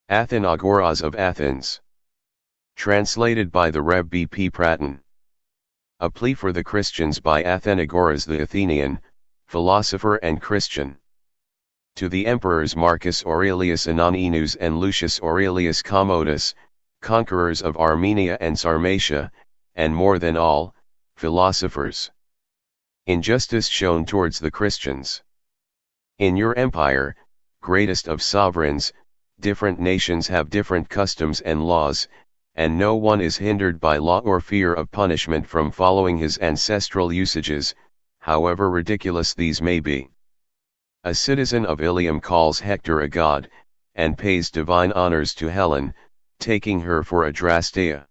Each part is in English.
Athenagoras of Athens. Translated by the Rev. B. P. Pratton. A Plea for the Christians by Athenagoras the Athenian, philosopher and Christian. To the emperors Marcus Aurelius Antoninus and Lucius Aurelius Commodus, conquerors of Armenia and Sarmatia, and more than all, philosophers. Injustice shown towards the Christians. In your empire, greatest of sovereigns, different nations have different customs and laws, and no one is hindered by law or fear of punishment from following his ancestral usages, however ridiculous these may be. A citizen of Ilium calls Hector a god, and pays divine honors to Helen, taking her for a Drastea.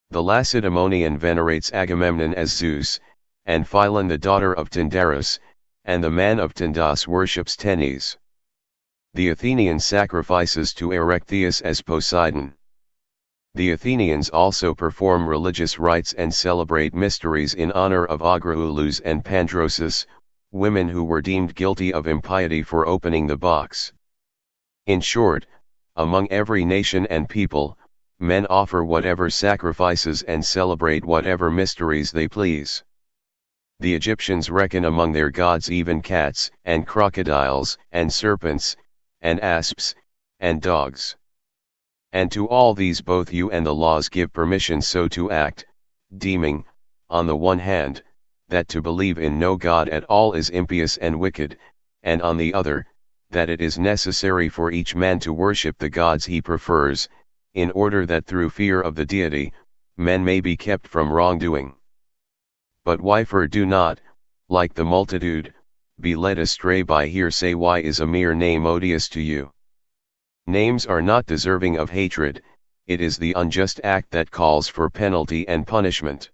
The Lacedaemonian venerates Agamemnon as Zeus, and Philon the daughter of Tyndarus, and the man of Tyndas worships Tenes. The Athenian sacrifices to Erechtheus as Poseidon. The Athenians also perform religious rites and celebrate mysteries in honor of Agraulus and Pandrosus, women who were deemed guilty of impiety for opening the box. In short, among every nation and people, men offer whatever sacrifices and celebrate whatever mysteries they please. The Egyptians reckon among their gods even cats, and crocodiles, and serpents, and asps, and dogs. And to all these both you and the laws give permission so to act, deeming, on the one hand, that to believe in no God at all is impious and wicked, and on the other, that it is necessary for each man to worship the gods he prefers, in order that through fear of the deity, men may be kept from wrongdoing. But whyfor do not, like the multitude, be led astray by hearsay? Why is a mere name odious to you? Names are not deserving of hatred, it is the unjust act that calls for penalty and punishment.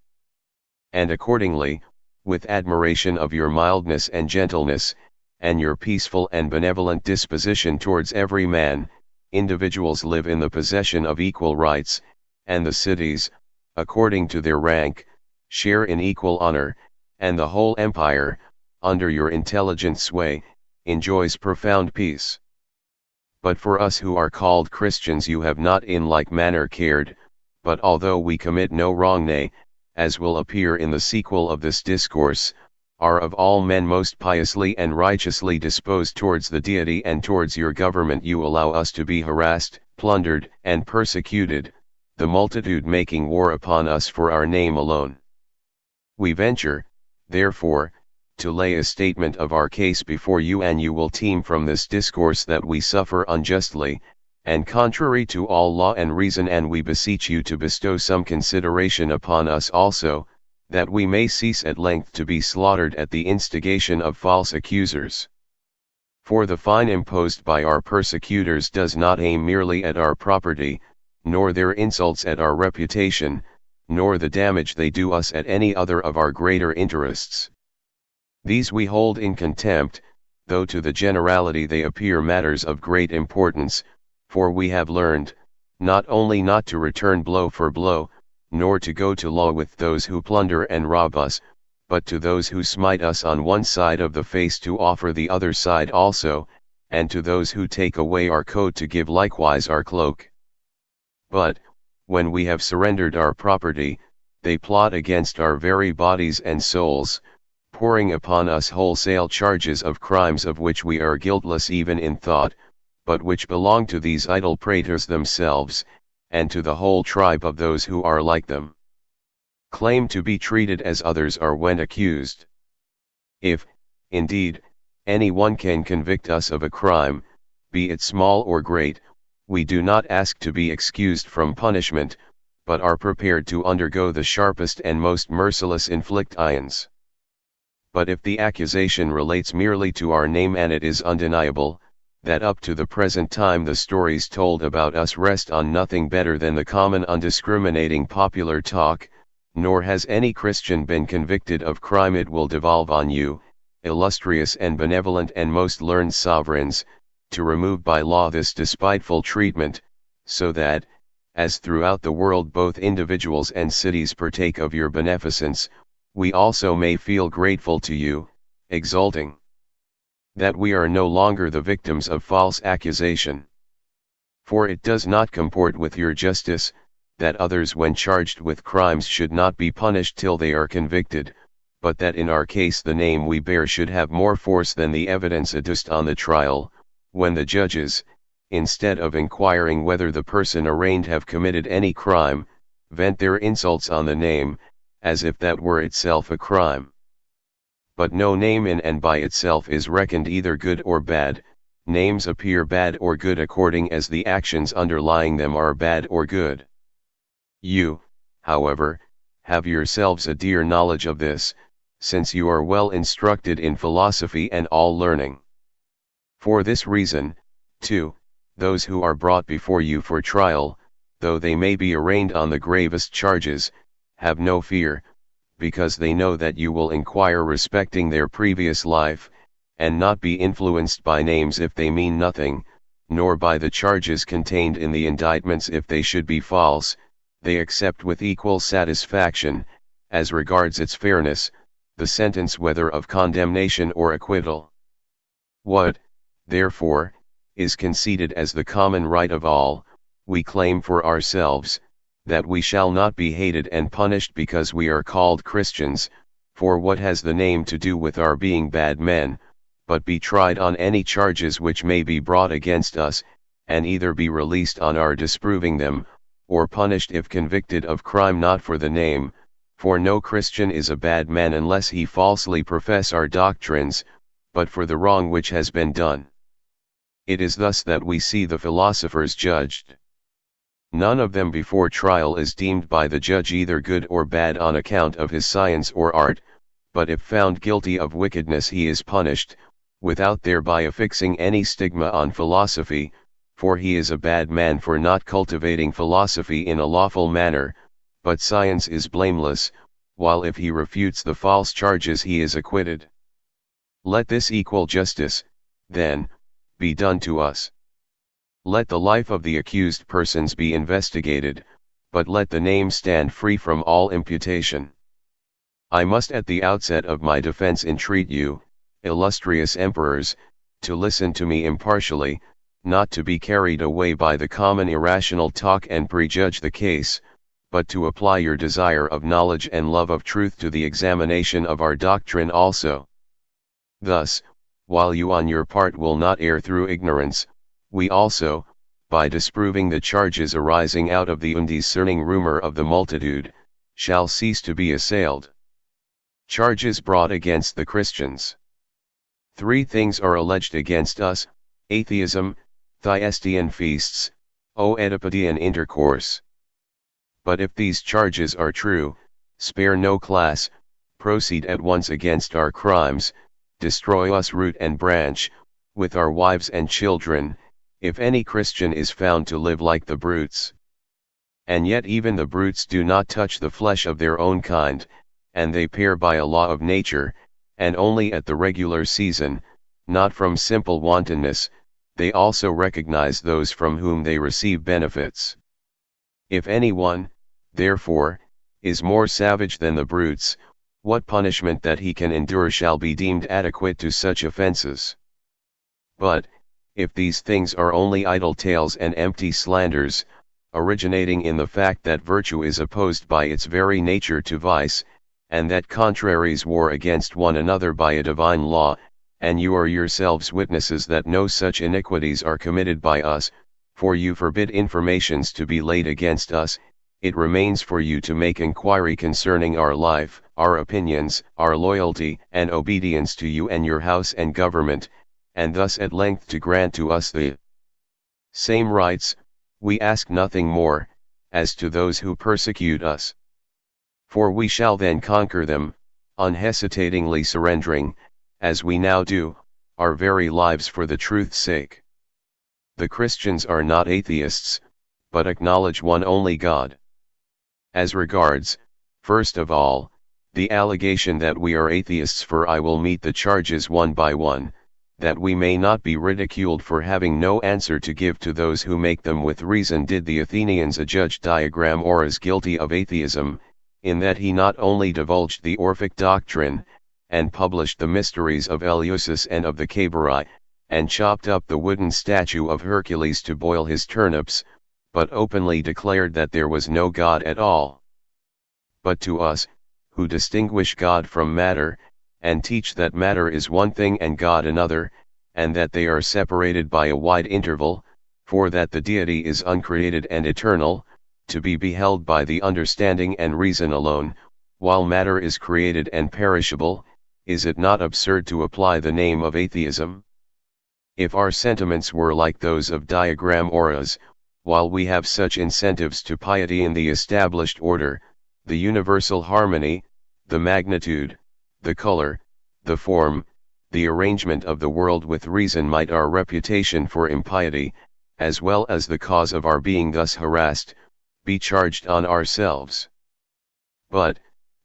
And accordingly, with admiration of your mildness and gentleness, and your peaceful and benevolent disposition towards every man, individuals live in the possession of equal rights, and the cities, according to their rank, share in equal honor, and the whole empire, under your intelligent sway, enjoys profound peace. But for us who are called Christians you have not in like manner cared, but although we commit no wrong, nay, as will appear in the sequel of this discourse, are of all men most piously and righteously disposed towards the deity and towards your government, you allow us to be harassed, plundered, and persecuted, the multitude making war upon us for our name alone. We venture, therefore, to lay a statement of our case before you, and you will teem from this discourse that we suffer unjustly, and contrary to all law and reason, and we beseech you to bestow some consideration upon us also, that we may cease at length to be slaughtered at the instigation of false accusers. For the fine imposed by our persecutors does not aim merely at our property, nor their insults at our reputation, nor the damage they do us at any other of our greater interests. These we hold in contempt, though to the generality they appear matters of great importance, for we have learned, not only not to return blow for blow, nor to go to law with those who plunder and rob us, but to those who smite us on one side of the face to offer the other side also, and to those who take away our coat to give likewise our cloak. But, when we have surrendered our property, they plot against our very bodies and souls, pouring upon us wholesale charges of crimes of which we are guiltless even in thought, but which belong to these idle praters themselves, and to the whole tribe of those who are like them. Claim to be treated as others are when accused. If, indeed, any one can convict us of a crime, be it small or great, we do not ask to be excused from punishment, but are prepared to undergo the sharpest and most merciless inflictions. But if the accusation relates merely to our name, and it is undeniable, that up to the present time the stories told about us rest on nothing better than the common undiscriminating popular talk, nor has any Christian been convicted of crime, it will devolve on you, illustrious and benevolent and most learned sovereigns, to remove by law this despiteful treatment, so that, as throughout the world both individuals and cities partake of your beneficence, we also may feel grateful to you, exulting that we are no longer the victims of false accusation. For it does not comport with your justice, that others when charged with crimes should not be punished till they are convicted, but that in our case the name we bear should have more force than the evidence adduced on the trial, when the judges, instead of inquiring whether the person arraigned have committed any crime, vent their insults on the name, as if that were itself a crime. But no name in and by itself is reckoned either good or bad. Names appear bad or good according as the actions underlying them are bad or good. You, however, have yourselves a dear knowledge of this, since you are well instructed in philosophy and all learning. For this reason, too, those who are brought before you for trial, though they may be arraigned on the gravest charges, have no fear, because they know that you will inquire respecting their previous life, and not be influenced by names if they mean nothing, nor by the charges contained in the indictments if they should be false. They accept with equal satisfaction, as regards its fairness, the sentence whether of condemnation or acquittal. What, therefore, is conceded as the common right of all, we claim for ourselves, that we shall not be hated and punished because we are called Christians, for what has the name to do with our being bad men, but be tried on any charges which may be brought against us, and either be released on our disproving them, or punished if convicted of crime not for the name, for no Christian is a bad man unless he falsely profess our doctrines, but for the wrong which has been done. It is thus that we see the philosophers judged. None of them before trial is deemed by the judge either good or bad on account of his science or art, but if found guilty of wickedness he is punished, without thereby affixing any stigma on philosophy, for he is a bad man for not cultivating philosophy in a lawful manner, but science is blameless, while if he refutes the false charges he is acquitted. Let this equal justice, then, be done to us. Let the life of the accused persons be investigated, but let the name stand free from all imputation. I must at the outset of my defense entreat you, illustrious emperors, to listen to me impartially, not to be carried away by the common irrational talk and prejudge the case, but to apply your desire of knowledge and love of truth to the examination of our doctrine also. Thus, while you on your part will not err through ignorance, we also, by disproving the charges arising out of the undiscerning rumor of the multitude, shall cease to be assailed. Charges brought against the Christians. 3 things are alleged against us: atheism, Thyestean feasts, Oedipedian intercourse. But if these charges are true, spare no class, proceed at once against our crimes, destroy us root and branch, with our wives and children, if any Christian is found to live like the brutes. And yet even the brutes do not touch the flesh of their own kind, and they pair by a law of nature, and only at the regular season, not from simple wantonness. They also recognize those from whom they receive benefits. If anyone, therefore, is more savage than the brutes, what punishment that he can endure shall be deemed adequate to such offenses. But, if these things are only idle tales and empty slanders, originating in the fact that virtue is opposed by its very nature to vice, and that contraries war against one another by a divine law, and you are yourselves witnesses that no such iniquities are committed by us, for you forbid informations to be laid against us, it remains for you to make inquiry concerning our life, our opinions, our loyalty and obedience to you and your house and government, and thus at length to grant to us the same rights. We ask nothing more, as to those who persecute us. For we shall then conquer them, unhesitatingly surrendering, as we now do, our very lives for the truth's sake. The Christians are not atheists, but acknowledge one only God. As regards, first of all, the allegation that we are atheists, for I will meet the charges one by one, that we may not be ridiculed for having no answer to give to those who make them. With reason did the Athenians adjudge Athenagoras guilty of atheism, in that he not only divulged the Orphic doctrine, and published the mysteries of Eleusis and of the Cabiri, and chopped up the wooden statue of Hercules to boil his turnips, but openly declared that there was no God at all. But to us, who distinguish God from matter, and teach that matter is one thing and God another, and that they are separated by a wide interval, for that the deity is uncreated and eternal, to be beheld by the understanding and reason alone, while matter is created and perishable, is it not absurd to apply the name of atheism? If our sentiments were like those of Athenagoras, while we have such incentives to piety in the established order, the universal harmony, the magnitude, the color, the form, the arrangement of the world with reason, might our reputation for impiety, as well as the cause of our being thus harassed, be charged on ourselves. But,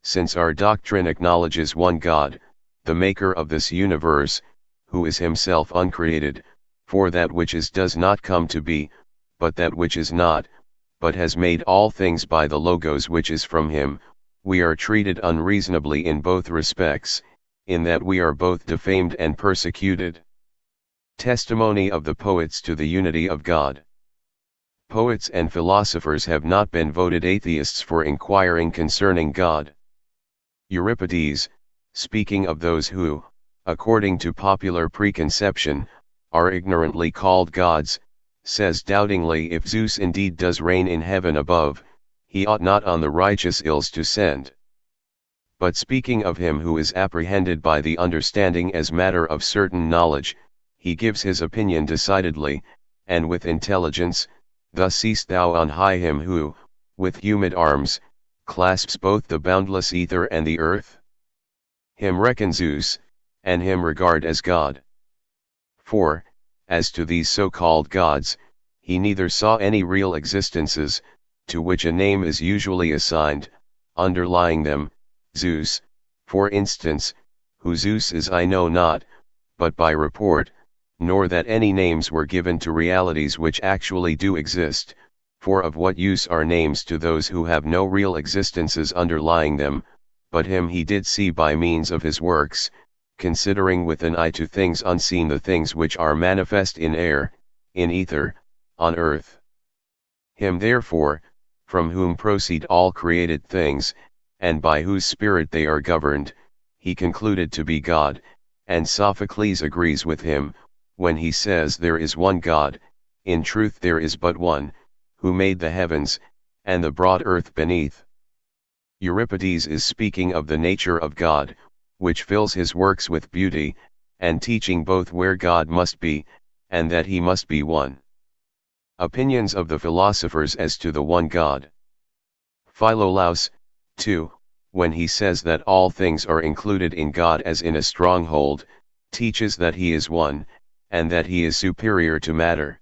since our doctrine acknowledges one God, the maker of this universe, who is himself uncreated, for that which is does not come to be, but that which is not, but has made all things by the Logos which is from him, we are treated unreasonably in both respects, in that we are both defamed and persecuted. Testimony of the poets to the unity of God. Poets and philosophers have not been voted atheists for inquiring concerning God. Euripides, speaking of those who, according to popular preconception, are ignorantly called gods, says doubtingly, if Zeus indeed does reign in heaven above, he ought not on the righteous ills to send. But speaking of him who is apprehended by the understanding as matter of certain knowledge, he gives his opinion decidedly, and with intelligence, thus seest thou on high him who, with humid arms, clasps both the boundless ether and the earth? Him reckon Zeus, and him regard as God. For, as to these so-called gods, he neither saw any real existences, to which a name is usually assigned, underlying them, Zeus, for instance, who Zeus is I know not, but by report, nor that any names were given to realities which actually do exist, for of what use are names to those who have no real existences underlying them, but him he did see by means of his works, considering with an eye to things unseen the things which are manifest in air, in ether, on earth. Him therefore, from whom proceed all created things, and by whose spirit they are governed, he concluded to be God, and Sophocles agrees with him, when he says there is one God, in truth there is but one, who made the heavens, and the broad earth beneath. Euripides is speaking of the nature of God, which fills his works with beauty, and teaching both where God must be, and that he must be one. Opinions of the philosophers as to the one God. Philolaus, too, when he says that all things are included in God as in a stronghold, teaches that he is one, and that he is superior to matter.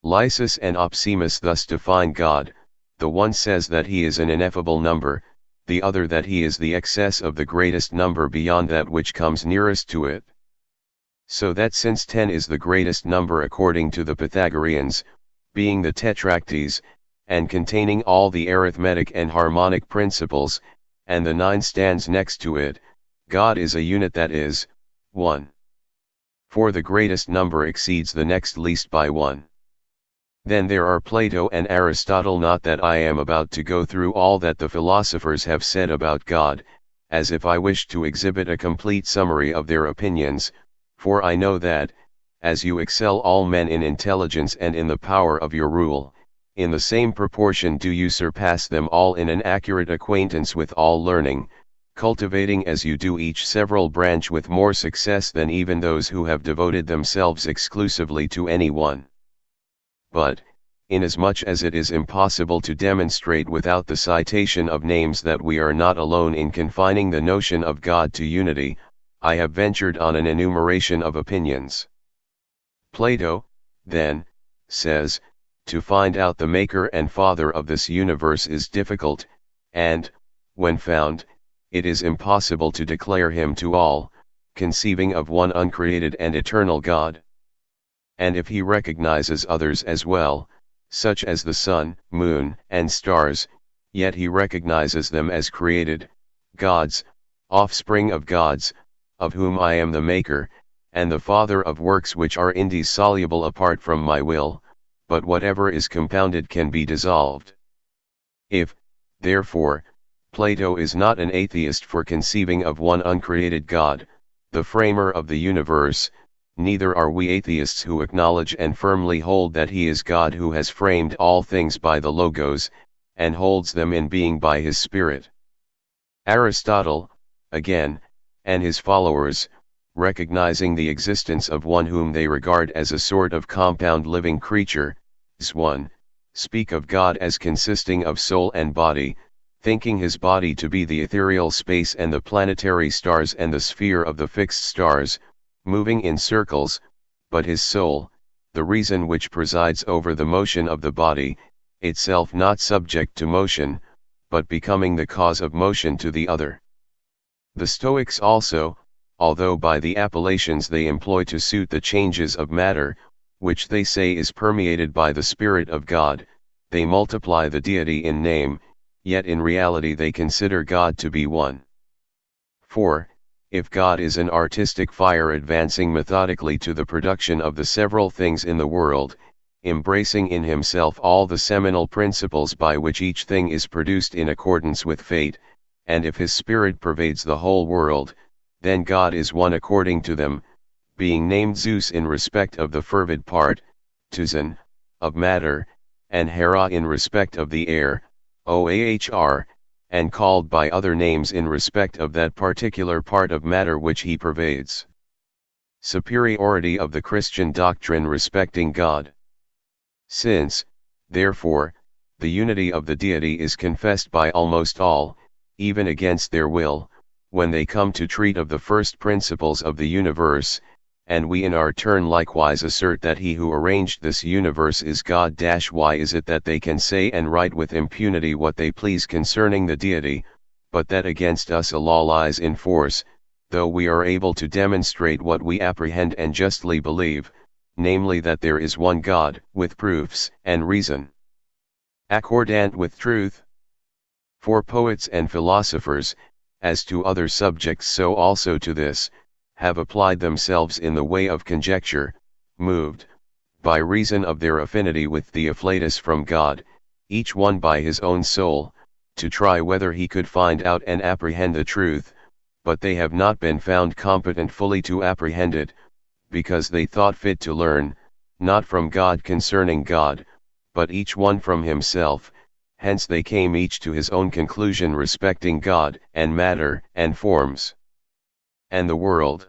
Lysis and Opsimus thus define God, the one says that he is an ineffable number, the other that he is the excess of the greatest number beyond that which comes nearest to it. So that since 10 is the greatest number according to the Pythagoreans, being the tetractes, and containing all the arithmetic and harmonic principles, and the 9 stands next to it, God is a unit that is, 1. For the greatest number exceeds the next least by 1. Then there are Plato and Aristotle. Not that I am about to go through all that the philosophers have said about God, as if I wished to exhibit a complete summary of their opinions, for I know that, as you excel all men in intelligence and in the power of your rule, in the same proportion do you surpass them all in an accurate acquaintance with all learning, cultivating as you do each several branch with more success than even those who have devoted themselves exclusively to any one. But, inasmuch as it is impossible to demonstrate without the citation of names that we are not alone in confining the notion of God to unity, I have ventured on an enumeration of opinions. Plato, then, says, to find out the maker and father of this universe is difficult, and, when found, it is impossible to declare him to all, conceiving of one uncreated and eternal God. And if he recognizes others as well, such as the sun, moon, and stars, yet he recognizes them as created, gods, offspring of gods, of whom I am the maker, and the father of works which are indissoluble apart from my will, but whatever is compounded can be dissolved. If, therefore, Plato is not an atheist for conceiving of one uncreated God, the framer of the universe, neither are we atheists who acknowledge and firmly hold that he is God who has framed all things by the Logos, and holds them in being by his Spirit. Aristotle, again, and his followers, recognizing the existence of one whom they regard as a sort of compound living creature, one, speak of God as consisting of soul and body, thinking his body to be the ethereal space and the planetary stars and the sphere of the fixed stars, moving in circles, but his soul, the reason which presides over the motion of the body, itself not subject to motion, but becoming the cause of motion to the other. The Stoics also, although by the appellations they employ to suit the changes of matter, which they say is permeated by the Spirit of God, they multiply the deity in name, yet in reality they consider God to be one. For, if God is an artistic fire advancing methodically to the production of the several things in the world, embracing in himself all the seminal principles by which each thing is produced in accordance with fate, and if his Spirit pervades the whole world, then God is one according to them, being named Zeus in respect of the fervid part, Tuzan, of matter, and Hera in respect of the air, Oahr, and called by other names in respect of that particular part of matter which he pervades. Superiority of the Christian doctrine respecting God. Since, therefore, the unity of the deity is confessed by almost all, even against their will, when they come to treat of the first principles of the universe, and we in our turn likewise assert that he who arranged this universe is God. Why is it that they can say and write with impunity what they please concerning the deity, but that against us a law lies in force, though we are able to demonstrate what we apprehend and justly believe, namely that there is one God, with proofs and reason accordant with truth? For poets and philosophers, as to other subjects so also to this, have applied themselves in the way of conjecture, moved, by reason of their affinity with the afflatus from God, each one by his own soul, to try whether he could find out and apprehend the truth, but they have not been found competent fully to apprehend it, because they thought fit to learn, not from God concerning God, but each one from himself. Hence they came each to his own conclusion respecting God, and matter, and forms, and the world.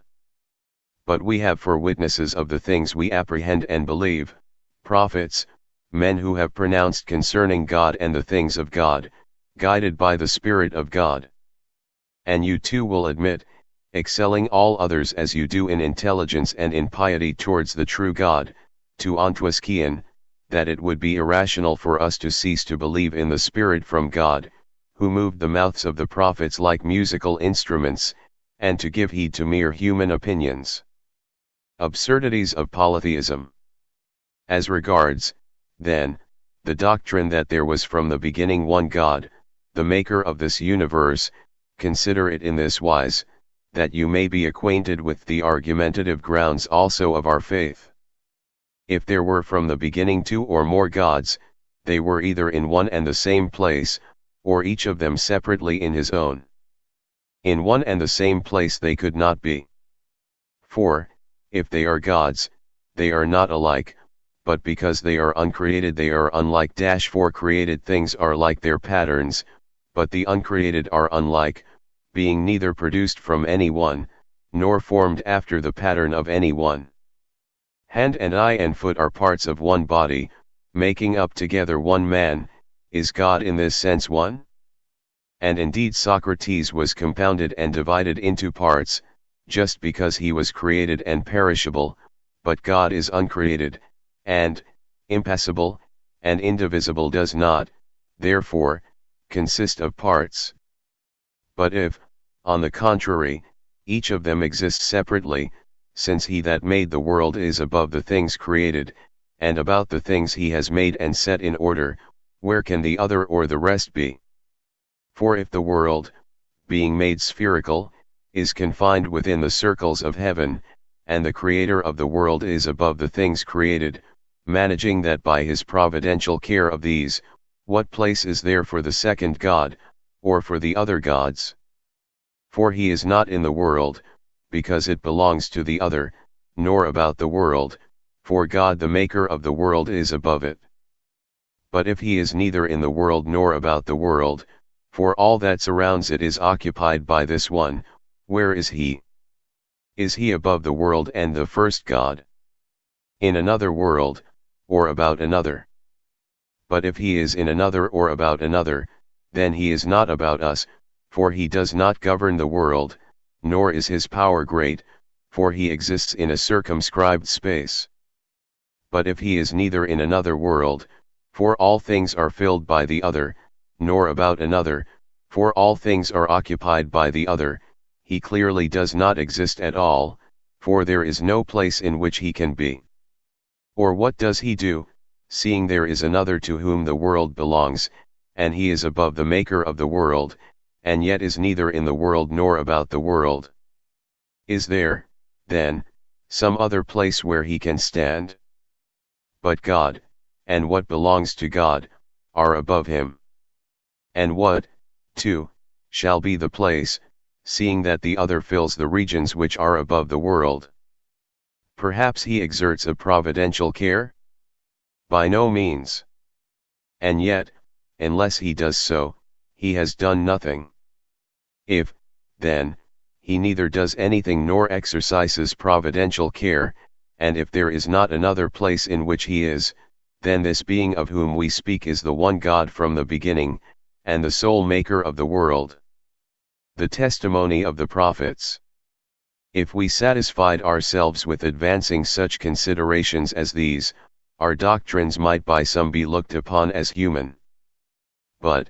But we have for witnesses of the things we apprehend and believe, prophets, men who have pronounced concerning God and the things of God, guided by the Spirit of God. And you too will admit, excelling all others as you do in intelligence and in piety towards the true God, to Ontwiscian, that it would be irrational for us to cease to believe in the Spirit from God, who moved the mouths of the prophets like musical instruments, and to give heed to mere human opinions. Absurdities of polytheism. As regards, then, the doctrine that there was from the beginning one God, the maker of this universe, consider it in this wise, that you may be acquainted with the argumentative grounds also of our faith. If there were from the beginning two or more gods, they were either in one and the same place, or each of them separately in his own. In one and the same place they could not be. For, if they are gods, they are not alike, but because they are uncreated they are unlike. For created things are like their patterns, but the uncreated are unlike, being neither produced from any one, nor formed after the pattern of any one. Hand and eye and foot are parts of one body, making up together one man. Is God in this sense one? And indeed Socrates was compounded and divided into parts, just because he was created and perishable, but God is uncreated, and impassible, and indivisible, does not, therefore, consist of parts. But if, on the contrary, each of them exists separately, since he that made the world is above the things created, and about the things he has made and set in order, where can the other or the rest be? For if the world, being made spherical, is confined within the circles of heaven, and the creator of the world is above the things created, managing that by his providential care of these, what place is there for the second God, or for the other gods? For he is not in the world, because it belongs to the other, nor about the world, for God the maker of the world is above it. But if he is neither in the world nor about the world, for all that surrounds it is occupied by this one, where is he? Is he above the world and the first God? In another world, or about another? But if he is in another or about another, then he is not about us, for he does not govern the world, nor is his power great, for he exists in a circumscribed space. But if he is neither in another world, for all things are filled by the other, nor about another, for all things are occupied by the other, he clearly does not exist at all, for there is no place in which he can be. Or what does he do, seeing there is another to whom the world belongs, and he is above the maker of the world, and yet is neither in the world nor about the world? Is there, then, some other place where he can stand? But God, and what belongs to God, are above him. And what, too, shall be the place, seeing that the other fills the regions which are above the world? Perhaps he exerts a providential care? By no means. And yet, unless he does so, he has done nothing. If, then, he neither does anything nor exercises providential care, and if there is not another place in which he is, then this being of whom we speak is the one God from the beginning, and the sole maker of the world. The testimony of the prophets. If we satisfied ourselves with advancing such considerations as these, our doctrines might by some be looked upon as human. But,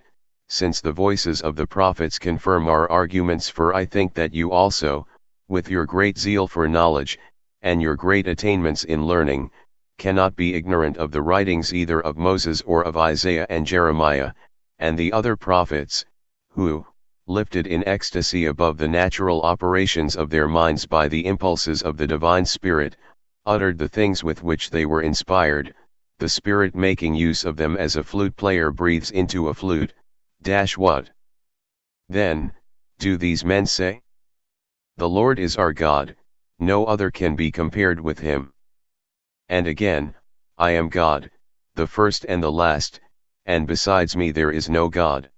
since the voices of the prophets confirm our arguments, for I think that you also, with your great zeal for knowledge, and your great attainments in learning, cannot be ignorant of the writings either of Moses or of Isaiah and Jeremiah, and the other prophets, who, lifted in ecstasy above the natural operations of their minds by the impulses of the divine Spirit, uttered the things with which they were inspired, the Spirit making use of them as a flute player breathes into a flute. What? Then, do these men say? The Lord is our God, no other can be compared with him. And again, I am God, the first and the last, and besides me there is no God.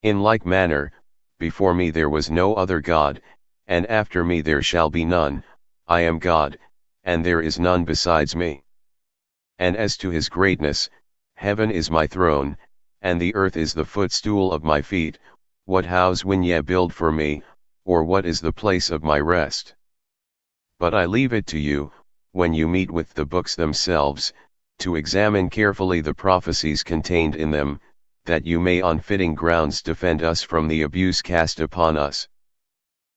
In like manner, before me there was no other God, and after me there shall be none. I am God, and there is none besides me. And as to his greatness, heaven is my throne, and the earth is the footstool of my feet. What house will ye build for me, or what is the place of my rest? But I leave it to you, when you meet with the books themselves, to examine carefully the prophecies contained in them, that you may on fitting grounds defend us from the abuse cast upon us.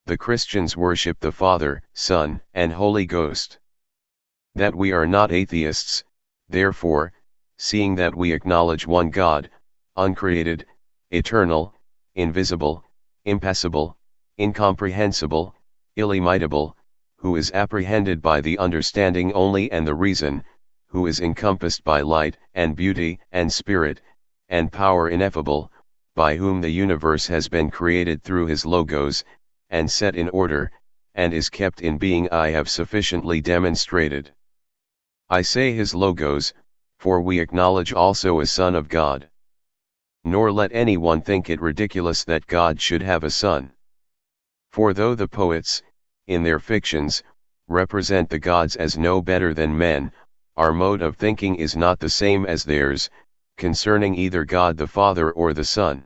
The Christians worship the Father, Son, and Holy Ghost. That we are not atheists, therefore, seeing that we acknowledge one God, uncreated, eternal, invisible, impassible, incomprehensible, illimitable, who is apprehended by the understanding only and the reason, who is encompassed by light, and beauty, and spirit, and power ineffable, by whom the universe has been created through his Logos, and set in order, and is kept in being, I have sufficiently demonstrated. I say his Logos, for we acknowledge also a Son of God. Nor let anyone think it ridiculous that God should have a son. For though the poets, in their fictions, represent the gods as no better than men, our mode of thinking is not the same as theirs, concerning either God the Father or the Son.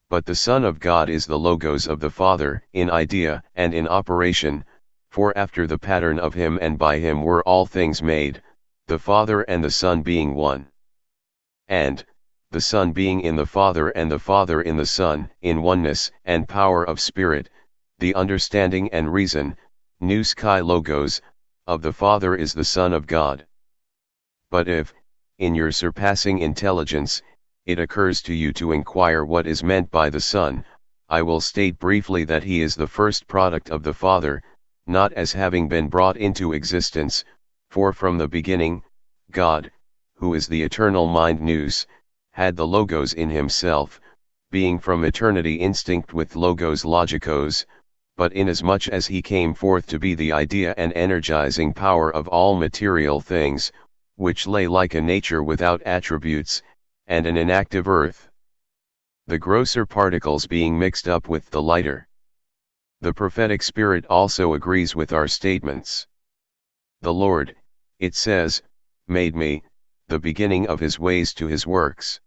But the Son of God is the Logos of the Father, in idea and in operation, for after the pattern of him and by him were all things made, the Father and the Son being one. And, the Son being in the Father and the Father in the Son, in oneness and power of Spirit, the understanding and reason, nous kai Logos, of the Father is the Son of God. But if, in your surpassing intelligence, it occurs to you to inquire what is meant by the Son, I will state briefly that he is the first product of the Father, not as having been brought into existence, for from the beginning, God, who is the eternal mind nous, had the Logos in himself, being from eternity instinct with Logos logikos, but inasmuch as he came forth to be the idea and energizing power of all material things, which lay like a nature without attributes, and an inactive earth, the grosser particles being mixed up with the lighter. The prophetic spirit also agrees with our statements. The Lord, it says, made me, the beginning of his ways to his works.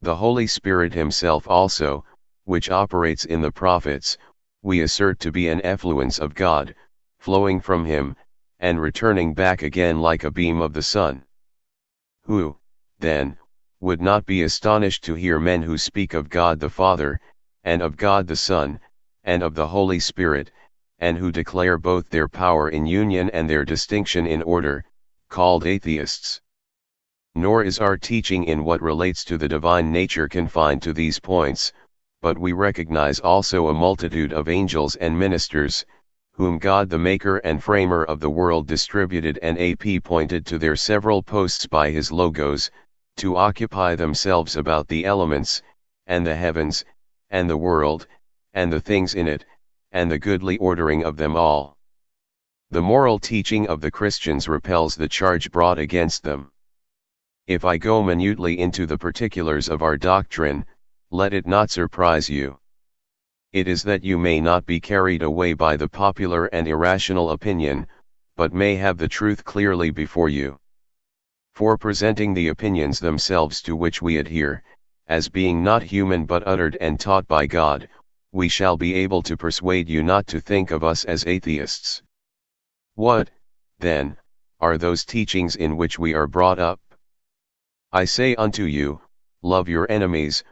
The Holy Spirit himself also, which operates in the prophets, we assert to be an effluence of God, flowing from him, and returning back again like a beam of the sun. Who, then, would not be astonished to hear men who speak of God the Father, and of God the Son, and of the Holy Spirit, and who declare both their power in union and their distinction in order, called atheists? Nor is our teaching in what relates to the divine nature confined to these points, but we recognize also a multitude of angels and ministers, whom God the Maker and Framer of the world distributed and appointed to their several posts by his Logos, to occupy themselves about the elements, and the heavens, and the world, and the things in it, and the goodly ordering of them all. The moral teaching of the Christians repels the charge brought against them. If I go minutely into the particulars of our doctrine, let it not surprise you. It is that you may not be carried away by the popular and irrational opinion, but may have the truth clearly before you. For presenting the opinions themselves to which we adhere, as being not human but uttered and taught by God, we shall be able to persuade you not to think of us as atheists. What, then, are those teachings in which we are brought up? I say unto you, love your enemies,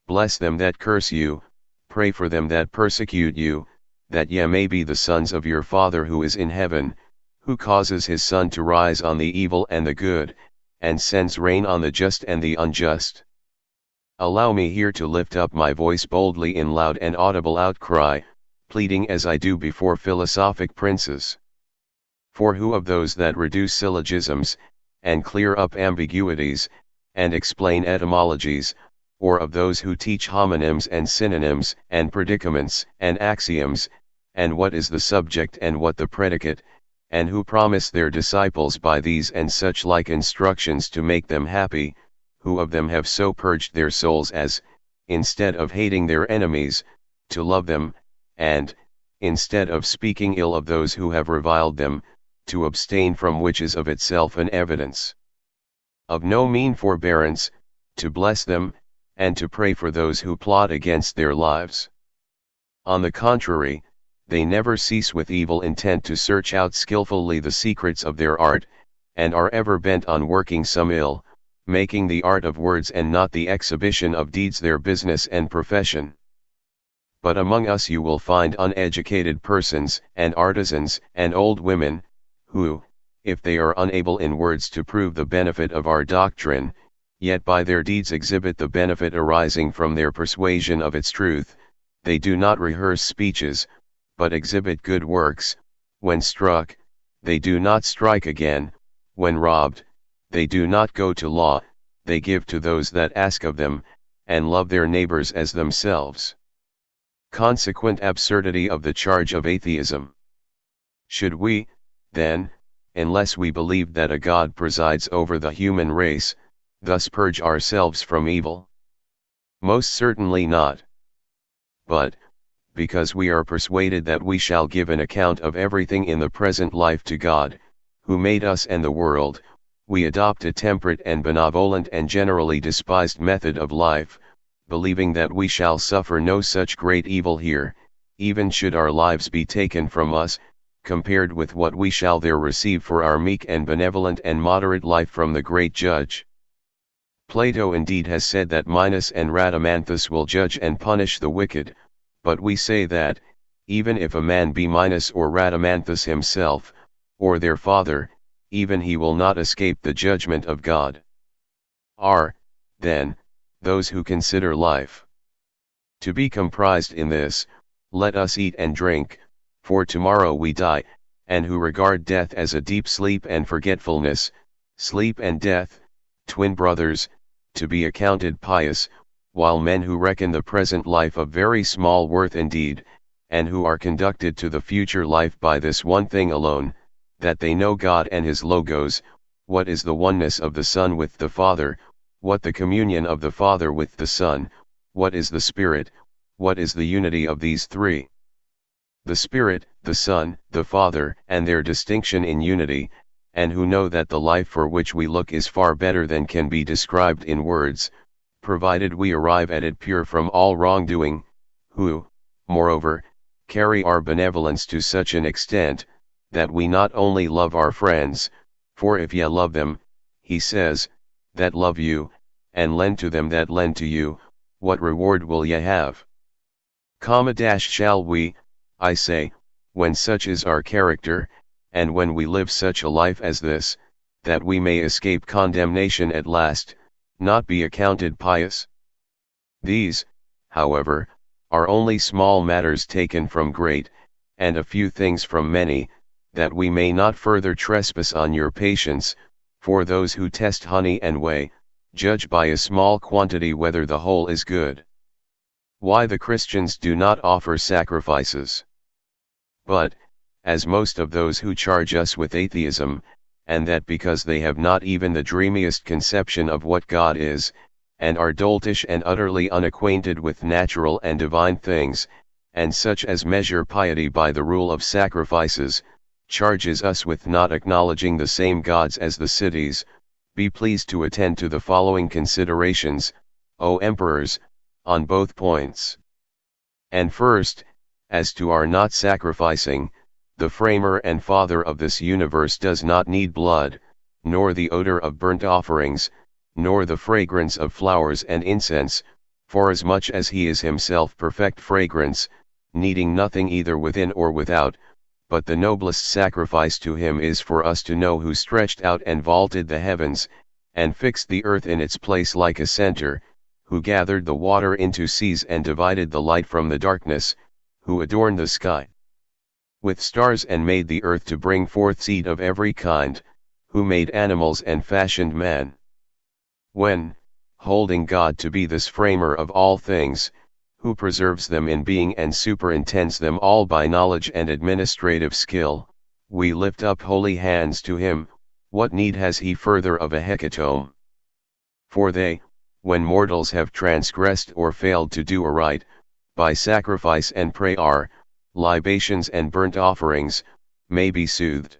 bless them that curse you, pray for them that persecute you, that ye may be the sons of your Father who is in heaven, who causes his sun to rise on the evil and the good, and sends rain on the just and the unjust. Allow me here to lift up my voice boldly in loud and audible outcry, pleading as I do before philosophic princes. For who of those that reduce syllogisms, and clear up ambiguities, and explain etymologies, or of those who teach homonyms and synonyms, and predicaments, and axioms, and what is the subject and what the predicate, and who promise their disciples by these and such like instructions to make them happy, who of them have so purged their souls as, instead of hating their enemies, to love them, and, instead of speaking ill of those who have reviled them, to abstain from which is of itself an evidence of no mean forbearance, to bless them, and to pray for those who plot against their lives. On the contrary, they never cease with evil intent to search out skillfully the secrets of their art, and are ever bent on working some ill, making the art of words and not the exhibition of deeds their business and profession. But among us you will find uneducated persons, and artisans, and old women, who, if they are unable in words to prove the benefit of our doctrine, yet by their deeds exhibit the benefit arising from their persuasion of its truth. They do not rehearse speeches, but exhibit good works. When struck, they do not strike again. When robbed, they do not go to law, they give to those that ask of them, and love their neighbors as themselves. Consequent absurdity of the charge of atheism. Should we, then, unless we believe that a God presides over the human race, thus purge ourselves from evil? Most certainly not. But, because we are persuaded that we shall give an account of everything in the present life to God, who made us and the world, we adopt a temperate and benevolent and generally despised method of life, believing that we shall suffer no such great evil here, even should our lives be taken from us, compared with what we shall there receive for our meek and benevolent and moderate life from the great Judge. Plato indeed has said that Minos and Rhadamanthus will judge and punish the wicked, but we say that, even if a man be Minos or Rhadamanthus himself, or their father, even he will not escape the judgment of God. Are, then, those who consider life to be comprised in this, let us eat and drink, for tomorrow we die, and who regard death as a deep sleep and forgetfulness, sleep and death, twin brothers, to be accounted pious, while men who reckon the present life of very small worth indeed, and who are conducted to the future life by this one thing alone, that they know God and his Logos, what is the oneness of the Son with the Father, what the communion of the Father with the Son, what is the Spirit, what is the unity of these three. The Spirit, the Son, the Father, and their distinction in unity, and who know that the life for which we look is far better than can be described in words, provided we arrive at it pure from all wrongdoing, who, moreover, carry our benevolence to such an extent, that we not only love our friends, for if ye love them, he says, that love you, and lend to them that lend to you, what reward will ye have? Shall we, I say, when such is our character, and when we live such a life as this, that we may escape condemnation at last, not be accounted pious? These, however, are only small matters taken from great, and a few things from many, that we may not further trespass on your patience, for those who test honey and whey, judge by a small quantity whether the whole is good. Why the Christians do not offer sacrifices. But, as most of those who charge us with atheism, and that because they have not even the dreamiest conception of what God is, and are doltish and utterly unacquainted with natural and divine things, and such as measure piety by the rule of sacrifices, charges us with not acknowledging the same gods as the cities, be pleased to attend to the following considerations, O emperors, on both points. And first, as to our not sacrificing, the framer and father of this universe does not need blood, nor the odor of burnt offerings, nor the fragrance of flowers and incense, forasmuch as he is himself perfect fragrance, needing nothing either within or without, but the noblest sacrifice to him is for us to know who stretched out and vaulted the heavens, and fixed the earth in its place like a center, who gathered the water into seas and divided the light from the darkness, who adorned the sky with stars and made the earth to bring forth seed of every kind, who made animals and fashioned man. When, holding God to be this framer of all things, who preserves them in being and superintends them all by knowledge and administrative skill, we lift up holy hands to him, what need has he further of a hecatomb? For they, when mortals have transgressed or failed to do aright, by sacrifice and prayer, libations and burnt offerings, may be soothed.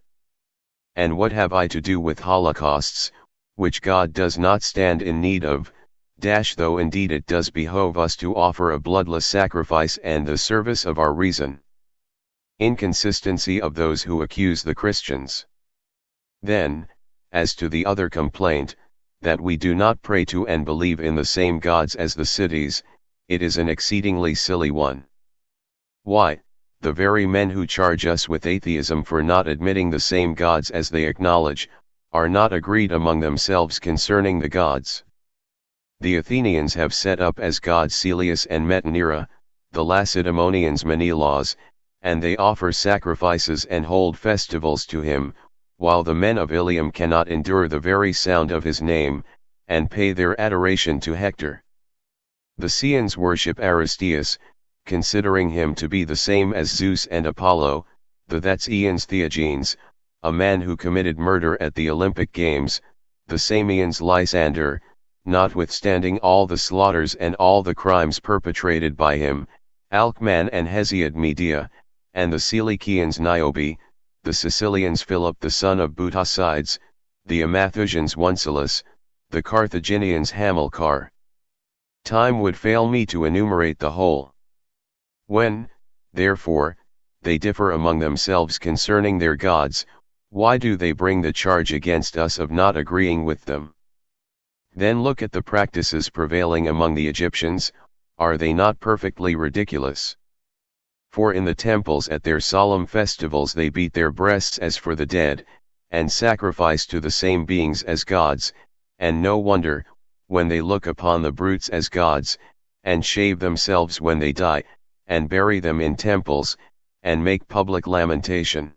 And what have I to do with holocausts, which God does not stand in need of, though indeed it does behove us to offer a bloodless sacrifice and the service of our reason. Inconsistency of those who accuse the Christians. Then, as to the other complaint, that we do not pray to and believe in the same gods as the cities, it is an exceedingly silly one. Why, the very men who charge us with atheism for not admitting the same gods as they acknowledge, are not agreed among themselves concerning the gods. The Athenians have set up as gods Celeus and Metanira, the Lacedaemonians Menelaus, and they offer sacrifices and hold festivals to him, while the men of Ilium cannot endure the very sound of his name, and pay their adoration to Hector. The Ceans worship Aristeus, considering him to be the same as Zeus and Apollo, that's Aeans Theagenes, a man who committed murder at the Olympic Games, the Samians Lysander, notwithstanding all the slaughters and all the crimes perpetrated by him, Alcman and Hesiod Medea, and the Selycians Niobe, the Sicilians Philip the son of Butocydes, the Amathusians Oncelus, the Carthaginians Hamilcar. Time would fail me to enumerate the whole. When, therefore, they differ among themselves concerning their gods, why do they bring the charge against us of not agreeing with them? Then look at the practices prevailing among the Egyptians, are they not perfectly ridiculous? For in the temples at their solemn festivals they beat their breasts as for the dead, and sacrifice to the same beings as gods, and no wonder, when they look upon the brutes as gods, and shave themselves when they die, and bury them in temples, and make public lamentation.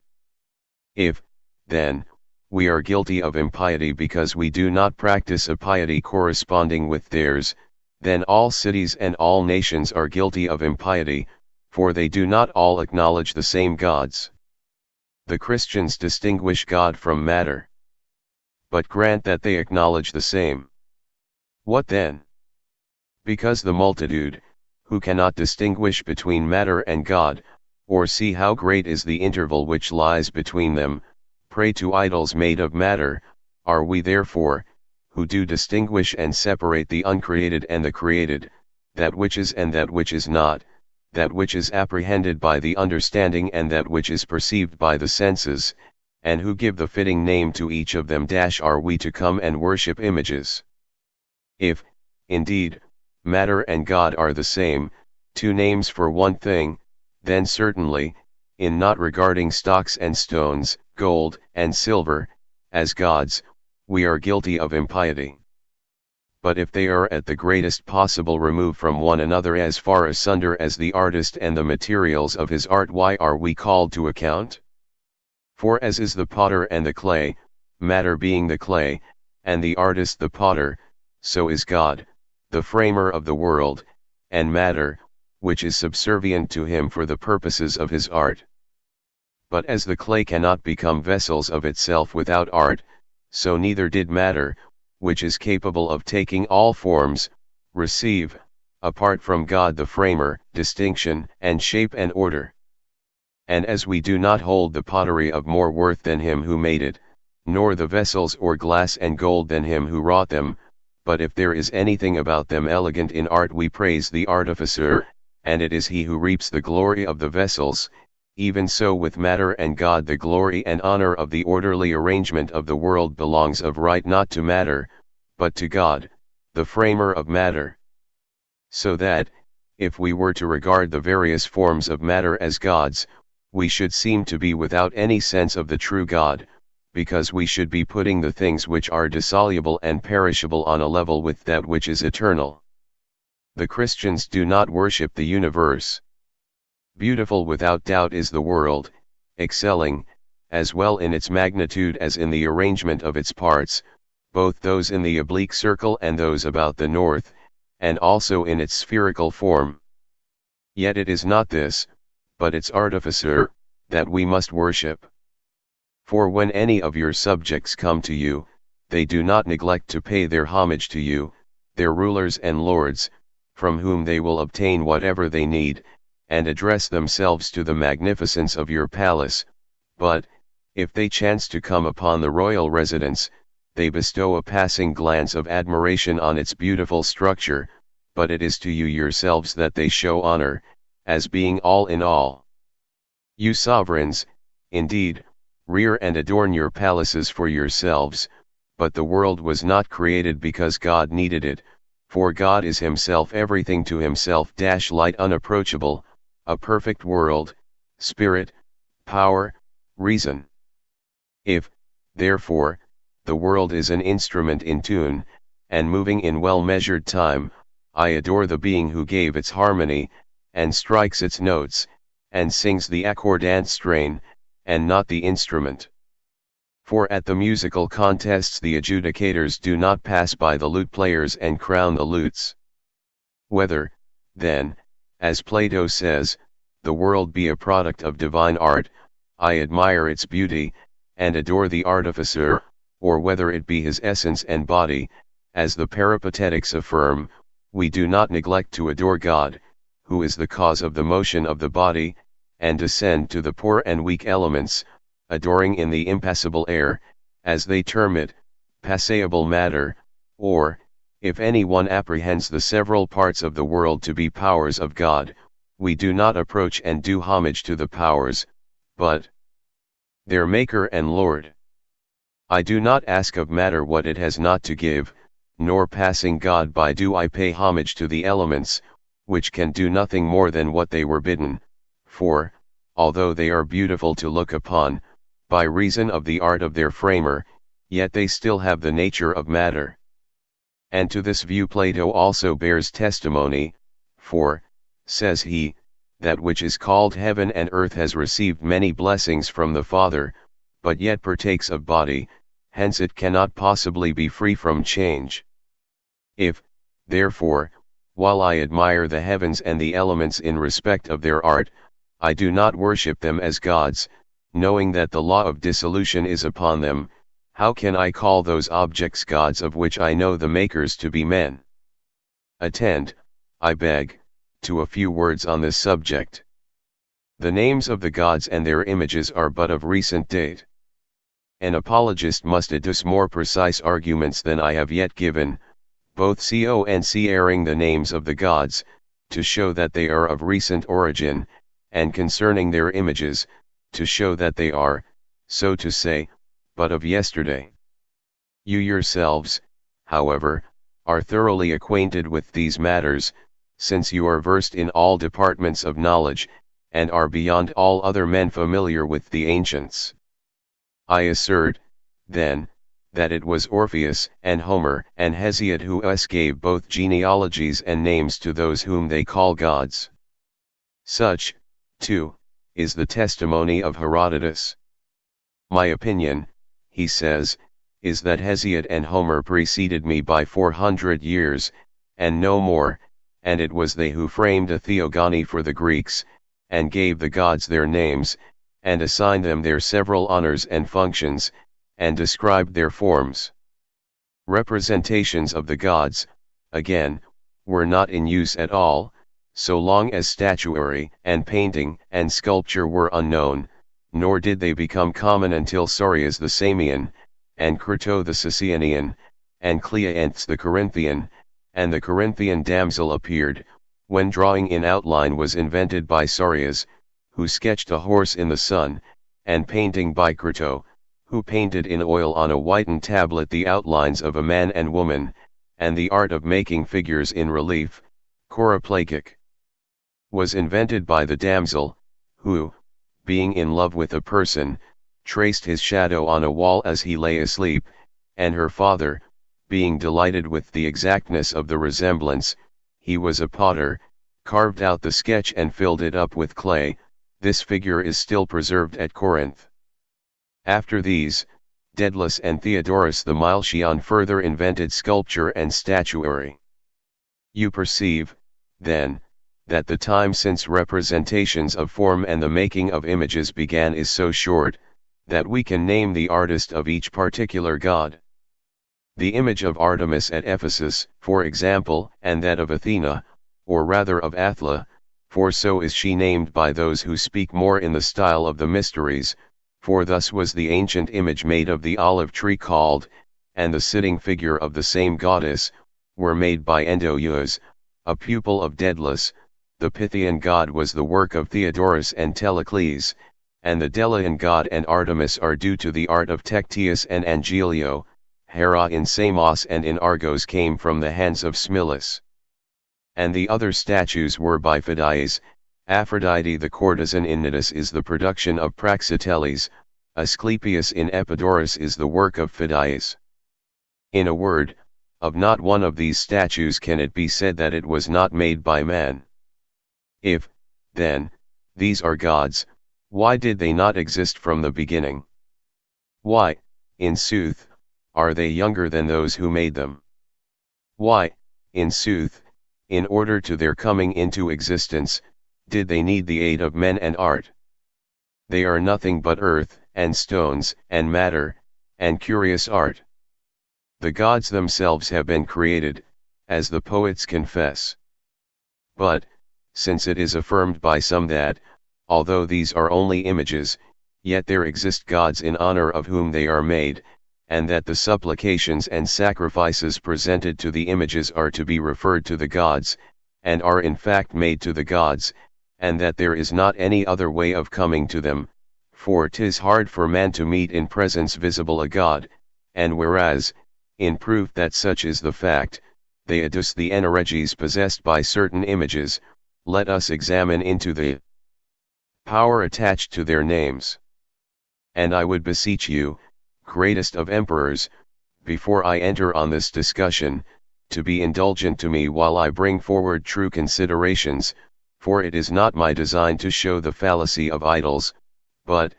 If, then, we are guilty of impiety because we do not practice a piety corresponding with theirs, then all cities and all nations are guilty of impiety, for they do not all acknowledge the same gods. The Christians distinguish God from matter. But grant that they acknowledge the same. What then? Because the multitude, who cannot distinguish between matter and God, or see how great is the interval which lies between them, pray to idols made of matter, are we therefore, who do distinguish and separate the uncreated and the created, that which is and that which is not, that which is apprehended by the understanding and that which is perceived by the senses, and who give the fitting name to each of them? Are we to come and worship images? If, indeed, matter and God are the same, two names for one thing, then certainly, in not regarding stocks and stones, gold and silver, as gods, we are guilty of impiety. But if they are at the greatest possible remove from one another, as far asunder as the artist and the materials of his art, why are we called to account? For as is the potter and the clay, matter being the clay, and the artist the potter, so is God, the framer of the world, and matter, which is subservient to him for the purposes of his art. But as the clay cannot become vessels of itself without art, so neither did matter, which is capable of taking all forms, receive, apart from God the framer, distinction and shape and order. And as we do not hold the pottery of more worth than him who made it, nor the vessels or glass and gold than him who wrought them, but if there is anything about them elegant in art, we praise the artificer, and it is he who reaps the glory of the vessels. Even so with matter and God, the glory and honor of the orderly arrangement of the world belongs of right not to matter, but to God, the framer of matter. So that, if we were to regard the various forms of matter as gods, we should seem to be without any sense of the true God, because we should be putting the things which are dissoluble and perishable on a level with that which is eternal. The Christians do not worship the universe. Beautiful without doubt is the world, excelling, as well in its magnitude as in the arrangement of its parts, both those in the oblique circle and those about the north, and also in its spherical form. Yet it is not this, but its artificer, that we must worship. For when any of your subjects come to you, they do not neglect to pay their homage to you, their rulers and lords, from whom they will obtain whatever they need, and address themselves to the magnificence of your palace, but, if they chance to come upon the royal residence, they bestow a passing glance of admiration on its beautiful structure, but it is to you yourselves that they show honor, as being all in all. You sovereigns, indeed, rear and adorn your palaces for yourselves, but the world was not created because God needed it, for God is himself everything to himself. Light unapproachable, a perfect world, spirit, power, reason. If, therefore, the world is an instrument in tune, and moving in well-measured time, I adore the being who gave its harmony, and strikes its notes, and sings the accordant strain, and not the instrument. For at the musical contests the adjudicators do not pass by the lute players and crown the lutes. Whether, then, as Plato says, the world be a product of divine art, I admire its beauty, and adore the artificer, or whether it be his essence and body, as the Peripatetics affirm, we do not neglect to adore God, who is the cause of the motion of the body, and descend to the poor and weak elements, adoring in the impassible air, as they term it, passable matter, or, if any one apprehends the several parts of the world to be powers of God, we do not approach and do homage to the powers, but their Maker and Lord. I do not ask of matter what it has not to give, nor passing God by do I pay homage to the elements, which can do nothing more than what they were bidden, for, although they are beautiful to look upon, by reason of the art of their framer, yet they still have the nature of matter. And to this view Plato also bears testimony, for, says he, that which is called heaven and earth has received many blessings from the Father, but yet partakes of body, hence it cannot possibly be free from change. If, therefore, while I admire the heavens and the elements in respect of their art, I do not worship them as gods, knowing that the law of dissolution is upon them, how can I call those objects gods of which I know the makers to be men? Attend, I beg, to a few words on this subject. The names of the gods and their images are but of recent date. An apologist must adduce more precise arguments than I have yet given, both concerning the names of the gods, to show that they are of recent origin, and concerning their images, to show that they are, so to say, but of yesterday. You yourselves, however, are thoroughly acquainted with these matters, since you are versed in all departments of knowledge, and are beyond all other men familiar with the ancients. I assert, then, that it was Orpheus and Homer and Hesiod who gave both genealogies and names to those whom they call gods. Such, too, is the testimony of Herodotus. My opinion, he says, is that Hesiod and Homer preceded me by 400 years, and no more, and it was they who framed a theogony for the Greeks, and gave the gods their names, and assigned them their several honors and functions, and described their forms. Representations of the gods, again, were not in use at all, so long as statuary and painting and sculpture were unknown, nor did they become common until Sorius the Samian, and Crito the Sicinian, and Cleanthes the Corinthian, and the Corinthian damsel appeared, when drawing in outline was invented by Sorius, who sketched a horse in the sun, and painting by Crito, who painted in oil on a whitened tablet the outlines of a man and woman, and the art of making figures in relief, choroplagic, was invented by the damsel, who, being in love with a person, traced his shadow on a wall as he lay asleep, and her father, being delighted with the exactness of the resemblance, he was a potter, carved out the sketch and filled it up with clay. This figure is still preserved at Corinth. After these, Daedalus and Theodorus the Milesian further invented sculpture and statuary. You perceive, then, that the time since representations of form and the making of images began is so short, that we can name the artist of each particular god. The image of Artemis at Ephesus, for example, and that of Athena, or rather of Athla, for so is she named by those who speak more in the style of the mysteries, for thus was the ancient image made of the olive tree called, and the sitting figure of the same goddess, were made by Endoeus, a pupil of Daedalus. The Pythian god was the work of Theodorus and Telecles, and the Delian god and Artemis are due to the art of Tectius and Angelio. Hera in Samos and in Argos came from the hands of Smilus. And the other statues were by Phidias. Aphrodite the courtesan in Cnidus is the production of Praxiteles, Asclepius in Epidaurus is the work of Phidias. In a word, of not one of these statues can it be said that it was not made by man. If, then, these are gods, why did they not exist from the beginning? Why, in sooth, are they younger than those who made them? Why, in sooth, in order to their coming into existence, did they need the aid of men and art? They are nothing but earth, and stones, and matter, and curious art. The gods themselves have been created, as the poets confess. But, since it is affirmed by some that, although these are only images, yet there exist gods in honor of whom they are made, and that the supplications and sacrifices presented to the images are to be referred to the gods, and are in fact made to the gods, and that there is not any other way of coming to them, for 'tis hard for man to meet in presence visible a god, and whereas, in proof that such is the fact, they adduce the energies possessed by certain images, let us examine into the power attached to their names. And I would beseech you, greatest of emperors, before I enter on this discussion, to be indulgent to me while I bring forward true considerations, For it is not my design to show the fallacy of idols, but,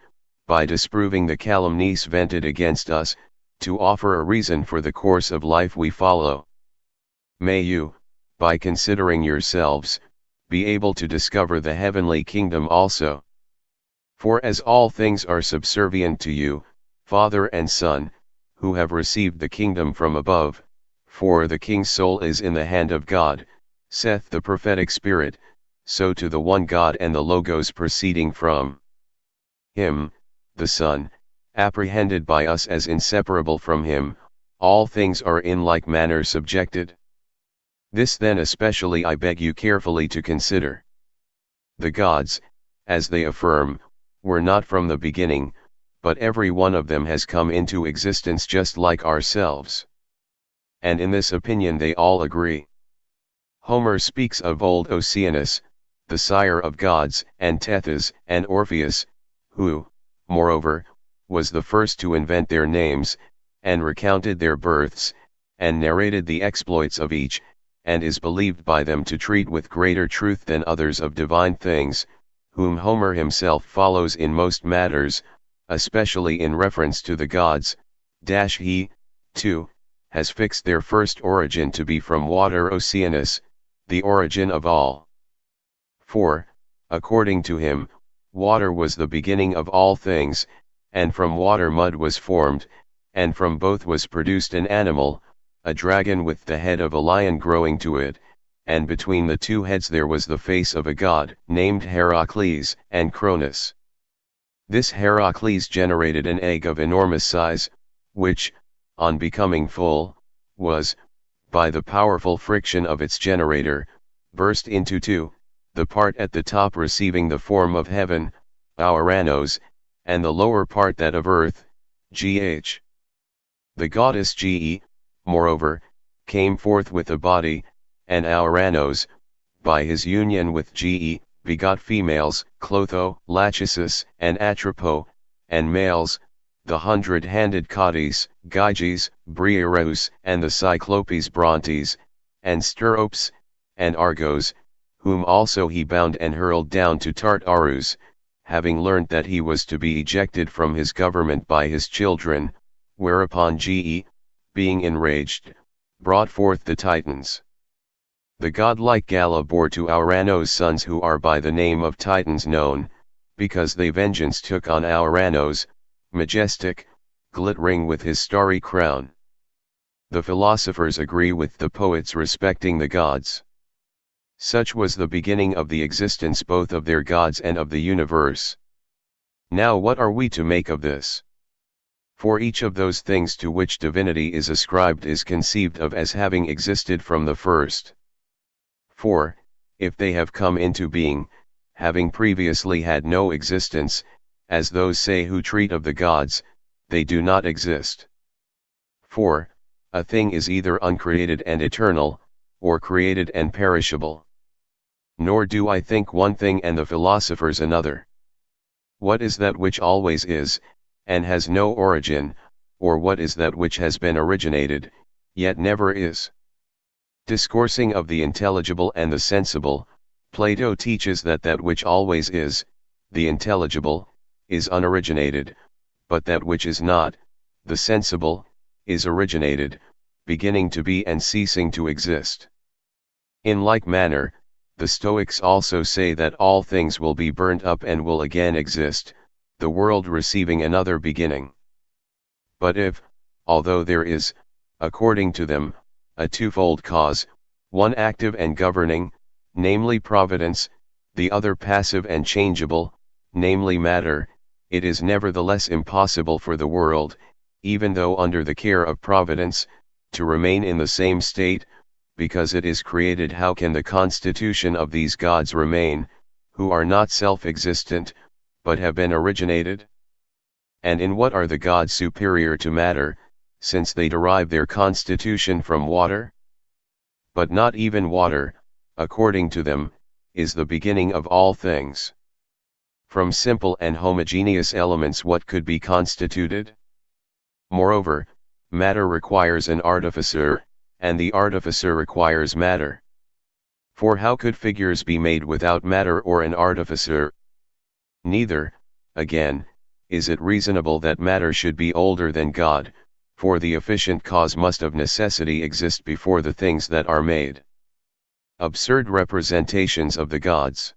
by disproving the calumnies vented against us, to offer a reason for the course of life we follow. May you, by considering yourselves, be able to discover the heavenly kingdom also. For as all things are subservient to you, Father and Son, who have received the kingdom from above, for the king's soul is in the hand of God, saith the prophetic Spirit, so to the one God and the Logos proceeding from Him, the Son, apprehended by us as inseparable from Him, all things are in like manner subjected. This then especially I beg you carefully to consider. The gods, as they affirm, were not from the beginning, but every one of them has come into existence just like ourselves. And in this opinion they all agree. Homer speaks of old Oceanus, the sire of gods, and Tethys, and Orpheus, who, moreover, was the first to invent their names, and recounted their births, and narrated the exploits of each, and is believed by them to treat with greater truth than others of divine things, whom Homer himself follows in most matters, especially in reference to the gods. He, too, has fixed their first origin to be from water Oceanus, the origin of all. For, according to him, water was the beginning of all things, and from water mud was formed, and from both was produced an animal, a dragon with the head of a lion growing to it, and between the two heads there was the face of a god, named Heracles, and Cronus. This Heracles generated an egg of enormous size, which, on becoming full, was, by the powerful friction of its generator, burst into two, the part at the top receiving the form of heaven, Auranos, and the lower part that of earth, Gh. The goddess Ge, moreover, came forth with a body, and Auranos, by his union with Ge, begot females, Clotho, Lachesis, and Atropo, and males, the 100-handed Cotys, Gyges, Briareus, and the Cyclopes Brontes, and Steropes, and Argos, whom also he bound and hurled down to Tartarus, having learnt that he was to be ejected from his government by his children, whereupon Ge, being enraged, brought forth the Titans. The godlike Gala bore to Auranos sons who are by the name of Titans known, because they vengeance took on Auranos, majestic, glittering with his starry crown. The philosophers agree with the poets respecting the gods. Such was the beginning of the existence both of their gods and of the universe. Now what are we to make of this? For each of those things to which divinity is ascribed is conceived of as having existed from the first. For, if they have come into being, having previously had no existence, as those say who treat of the gods, they do not exist. For, a thing is either uncreated and eternal, or created and perishable. Nor do I think one thing and the philosophers another. What is that which always is, and has no origin, or what is that which has been originated, yet never is? Discoursing of the intelligible and the sensible, Plato teaches that that which always is, the intelligible, is unoriginated, but that which is not, the sensible, is originated, beginning to be and ceasing to exist. In like manner, the Stoics also say that all things will be burnt up and will again exist, the world receiving another beginning. But if, although there is, according to them, a twofold cause, one active and governing, namely providence, the other passive and changeable, namely matter, it is nevertheless impossible for the world, even though under the care of providence, to remain in the same state, because it is created. How can the constitution of these gods remain, who are not self-existent, but have been originated? And in what are the gods superior to matter, since they derive their constitution from water? But not even water, according to them, is the beginning of all things. From simple and homogeneous elements what could be constituted? Moreover, matter requires an artificer, and the artificer requires matter. For how could figures be made without matter or an artificer? Neither, again, is it reasonable that matter should be older than God, for the efficient cause must of necessity exist before the things that are made. Absurd representations of the gods.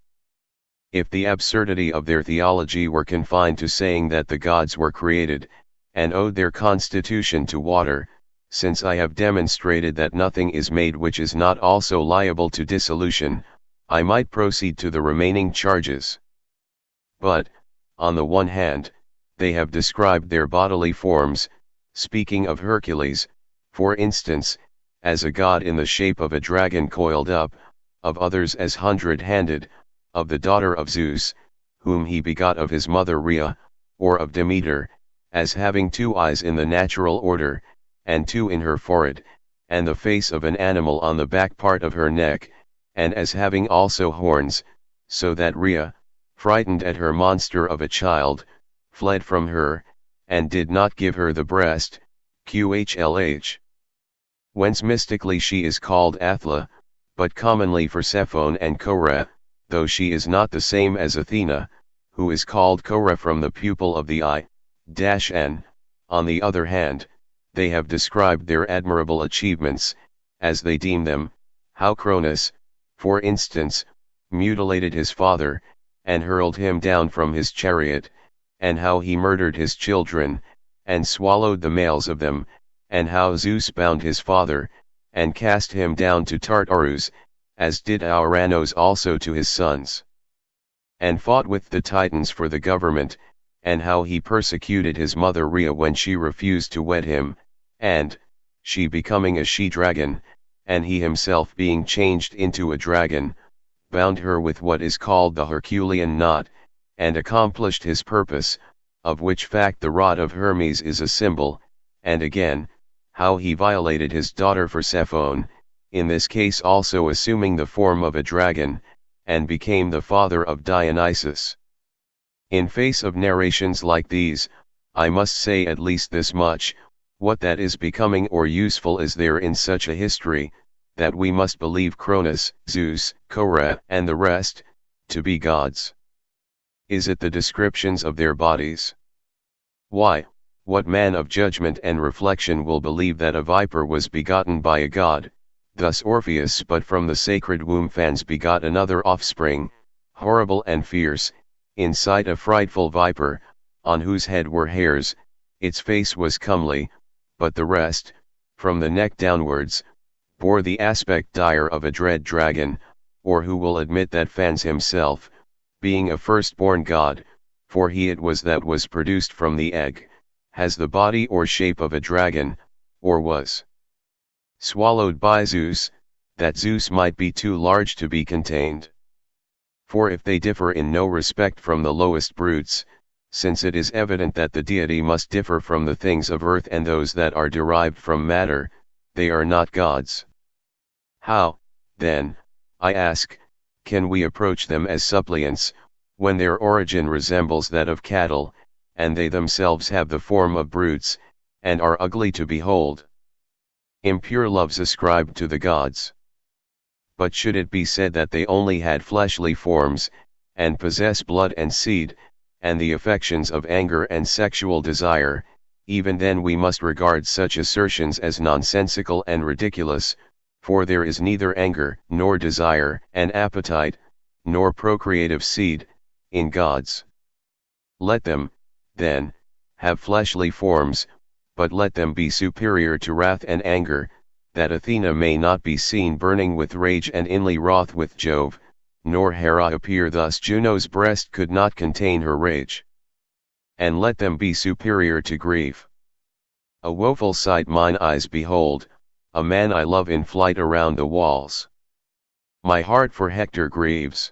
If the absurdity of their theology were confined to saying that the gods were created, and owed their constitution to water, since I have demonstrated that nothing is made which is not also liable to dissolution, I might proceed to the remaining charges. But, on the one hand, they have described their bodily forms, speaking of Hercules, for instance, as a god in the shape of a dragon coiled up, of others as 100-handed, of the daughter of Zeus, whom he begot of his mother Rhea, or of Demeter, as having 2 eyes in the natural order, and 2 in her forehead, and the face of an animal on the back part of her neck, and as having also horns, so that Rhea, frightened at her monster of a child, fled from her, and did not give her the breast, qhlh. Whence mystically she is called Athla, but commonly Persephone and Cora, though she is not the same as Athena, who is called Cora from the pupil of the eye, n. On the other hand, they have described their admirable achievements, as they deem them, how Cronus, for instance, mutilated his father, and hurled him down from his chariot, and how he murdered his children, and swallowed the males of them, and how Zeus bound his father, and cast him down to Tartarus, as did Ouranos also to his sons. And fought with the Titans for the government, and how he persecuted his mother Rhea when she refused to wed him, and, she becoming a she-dragon, and he himself being changed into a dragon, bound her with what is called the Herculean knot, and accomplished his purpose, of which fact the rod of Hermes is a symbol, and again, how he violated his daughter Persephone, in this case also assuming the form of a dragon, and became the father of Dionysus. In face of narrations like these, I must say at least this much: what that is becoming or useful is there in such a history, that we must believe Cronus, Zeus, Cora, and the rest, to be gods. Is it the descriptions of their bodies? Why, what man of judgment and reflection will believe that a viper was begotten by a god, thus Orpheus but from the sacred womb Phans begot another offspring, horrible and fierce, in sight a frightful viper, on whose head were hairs, its face was comely, but the rest, from the neck downwards, bore the aspect dire of a dread dragon, or who will admit that Phans himself, being a firstborn god, for he it was that was produced from the egg, has the body or shape of a dragon, or was swallowed by Zeus, that Zeus might be too large to be contained. For if they differ in no respect from the lowest brutes, since it is evident that the deity must differ from the things of earth and those that are derived from matter, they are not gods. How, then, I ask, can we approach them as suppliants, when their origin resembles that of cattle, and they themselves have the form of brutes, and are ugly to behold? Impure loves ascribed to the gods. But should it be said that they only had fleshly forms, and possess blood and seed, and the affections of anger and sexual desire, even then we must regard such assertions as nonsensical and ridiculous, for there is neither anger, nor desire, and appetite, nor procreative seed, in gods. Let them, then, have fleshly forms, but let them be superior to wrath and anger, that Athena may not be seen burning with rage and inly wroth with Jove, nor Hera appear thus Juno's breast could not contain her rage. And let them be superior to grief. A woeful sight mine eyes behold, a man I love in flight around the walls. My heart for Hector grieves.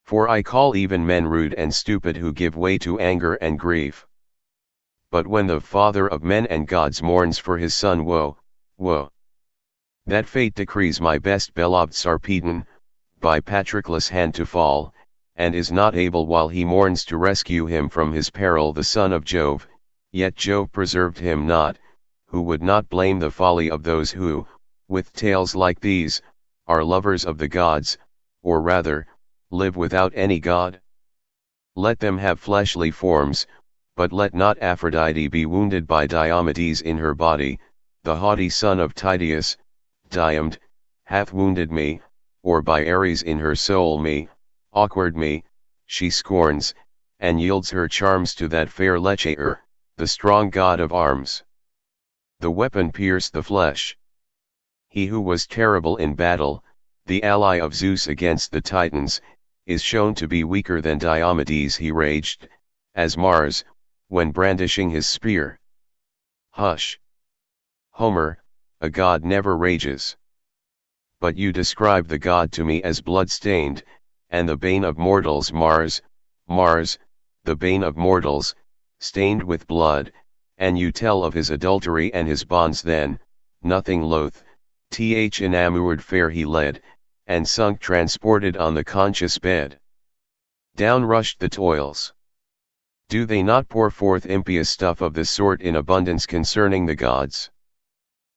For I call even men rude and stupid who give way to anger and grief. But when the father of men and gods mourns for his son, woe, woe! That fate decrees my best beloved Sarpedon, by Patroclus' hand to fall, and is not able while he mourns to rescue him from his peril, the son of Jove, yet Jove preserved him not, who would not blame the folly of those who, with tales like these, are lovers of the gods, or rather, live without any god? Let them have fleshly forms, but let not Aphrodite be wounded by Diomedes in her body, the haughty son of Tydeus, Diomed, hath wounded me, or by Ares in her soul me, awkward me, she scorns, and yields her charms to that fair Lechaer, the strong god of arms. The weapon pierced the flesh. He who was terrible in battle, the ally of Zeus against the Titans, is shown to be weaker than Diomedes. He raged, as Mars, when brandishing his spear. Hush! Homer, a god never rages. But you describe the god to me as blood-stained, and the bane of mortals Mars, the bane of mortals, stained with blood, and you tell of his adultery and his bonds. Then, nothing loath, enamored fair he led, and sunk transported on the conscious bed. Down rushed the toils. Do they not pour forth impious stuff of this sort in abundance concerning the gods?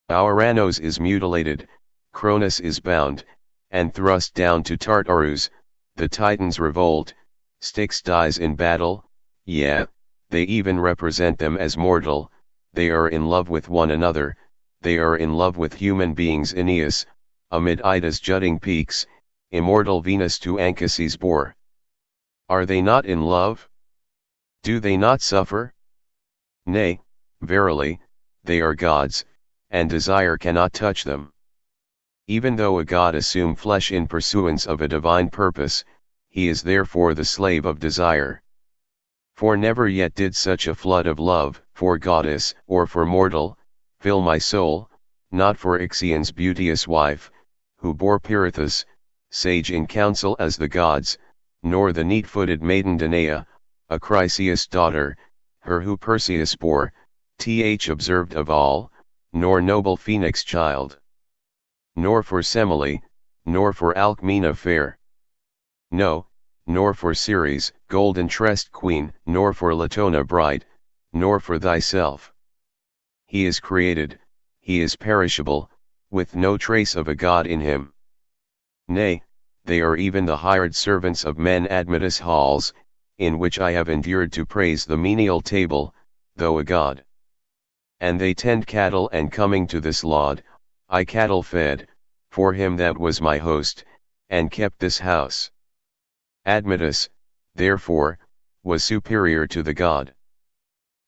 Ouranos is mutilated, Cronus is bound, and thrust down to Tartarus, the Titans revolt, Styx dies in battle, yeah, they even represent them as mortal, they are in love with one another, they are in love with human beings. Aeneas, amid Ida's jutting peaks, immortal Venus to Anchises bore. Are they not in love? Do they not suffer? Nay, verily, they are gods, and desire cannot touch them. Even though a god assume flesh in pursuance of a divine purpose, he is therefore the slave of desire. For never yet did such a flood of love, for goddess, or for mortal, fill my soul, not for Ixion's beauteous wife, who bore Pirithous, sage in council as the gods, nor the neat-footed maiden Danae, a Chryseis daughter, her who Perseus bore, observed of all, nor noble Phoenix child. Nor for Semele, nor for Alcmena fair. No, nor for Ceres, golden-tressed queen, nor for Latona bright, nor for thyself. He is created, he is perishable, with no trace of a god in him. Nay, they are even the hired servants of men. Admetus halls, in which I have endured to praise the menial table, though a god. And they tend cattle, and coming to this laud, I cattle fed, for him that was my host, and kept this house. Admetus, therefore, was superior to the god.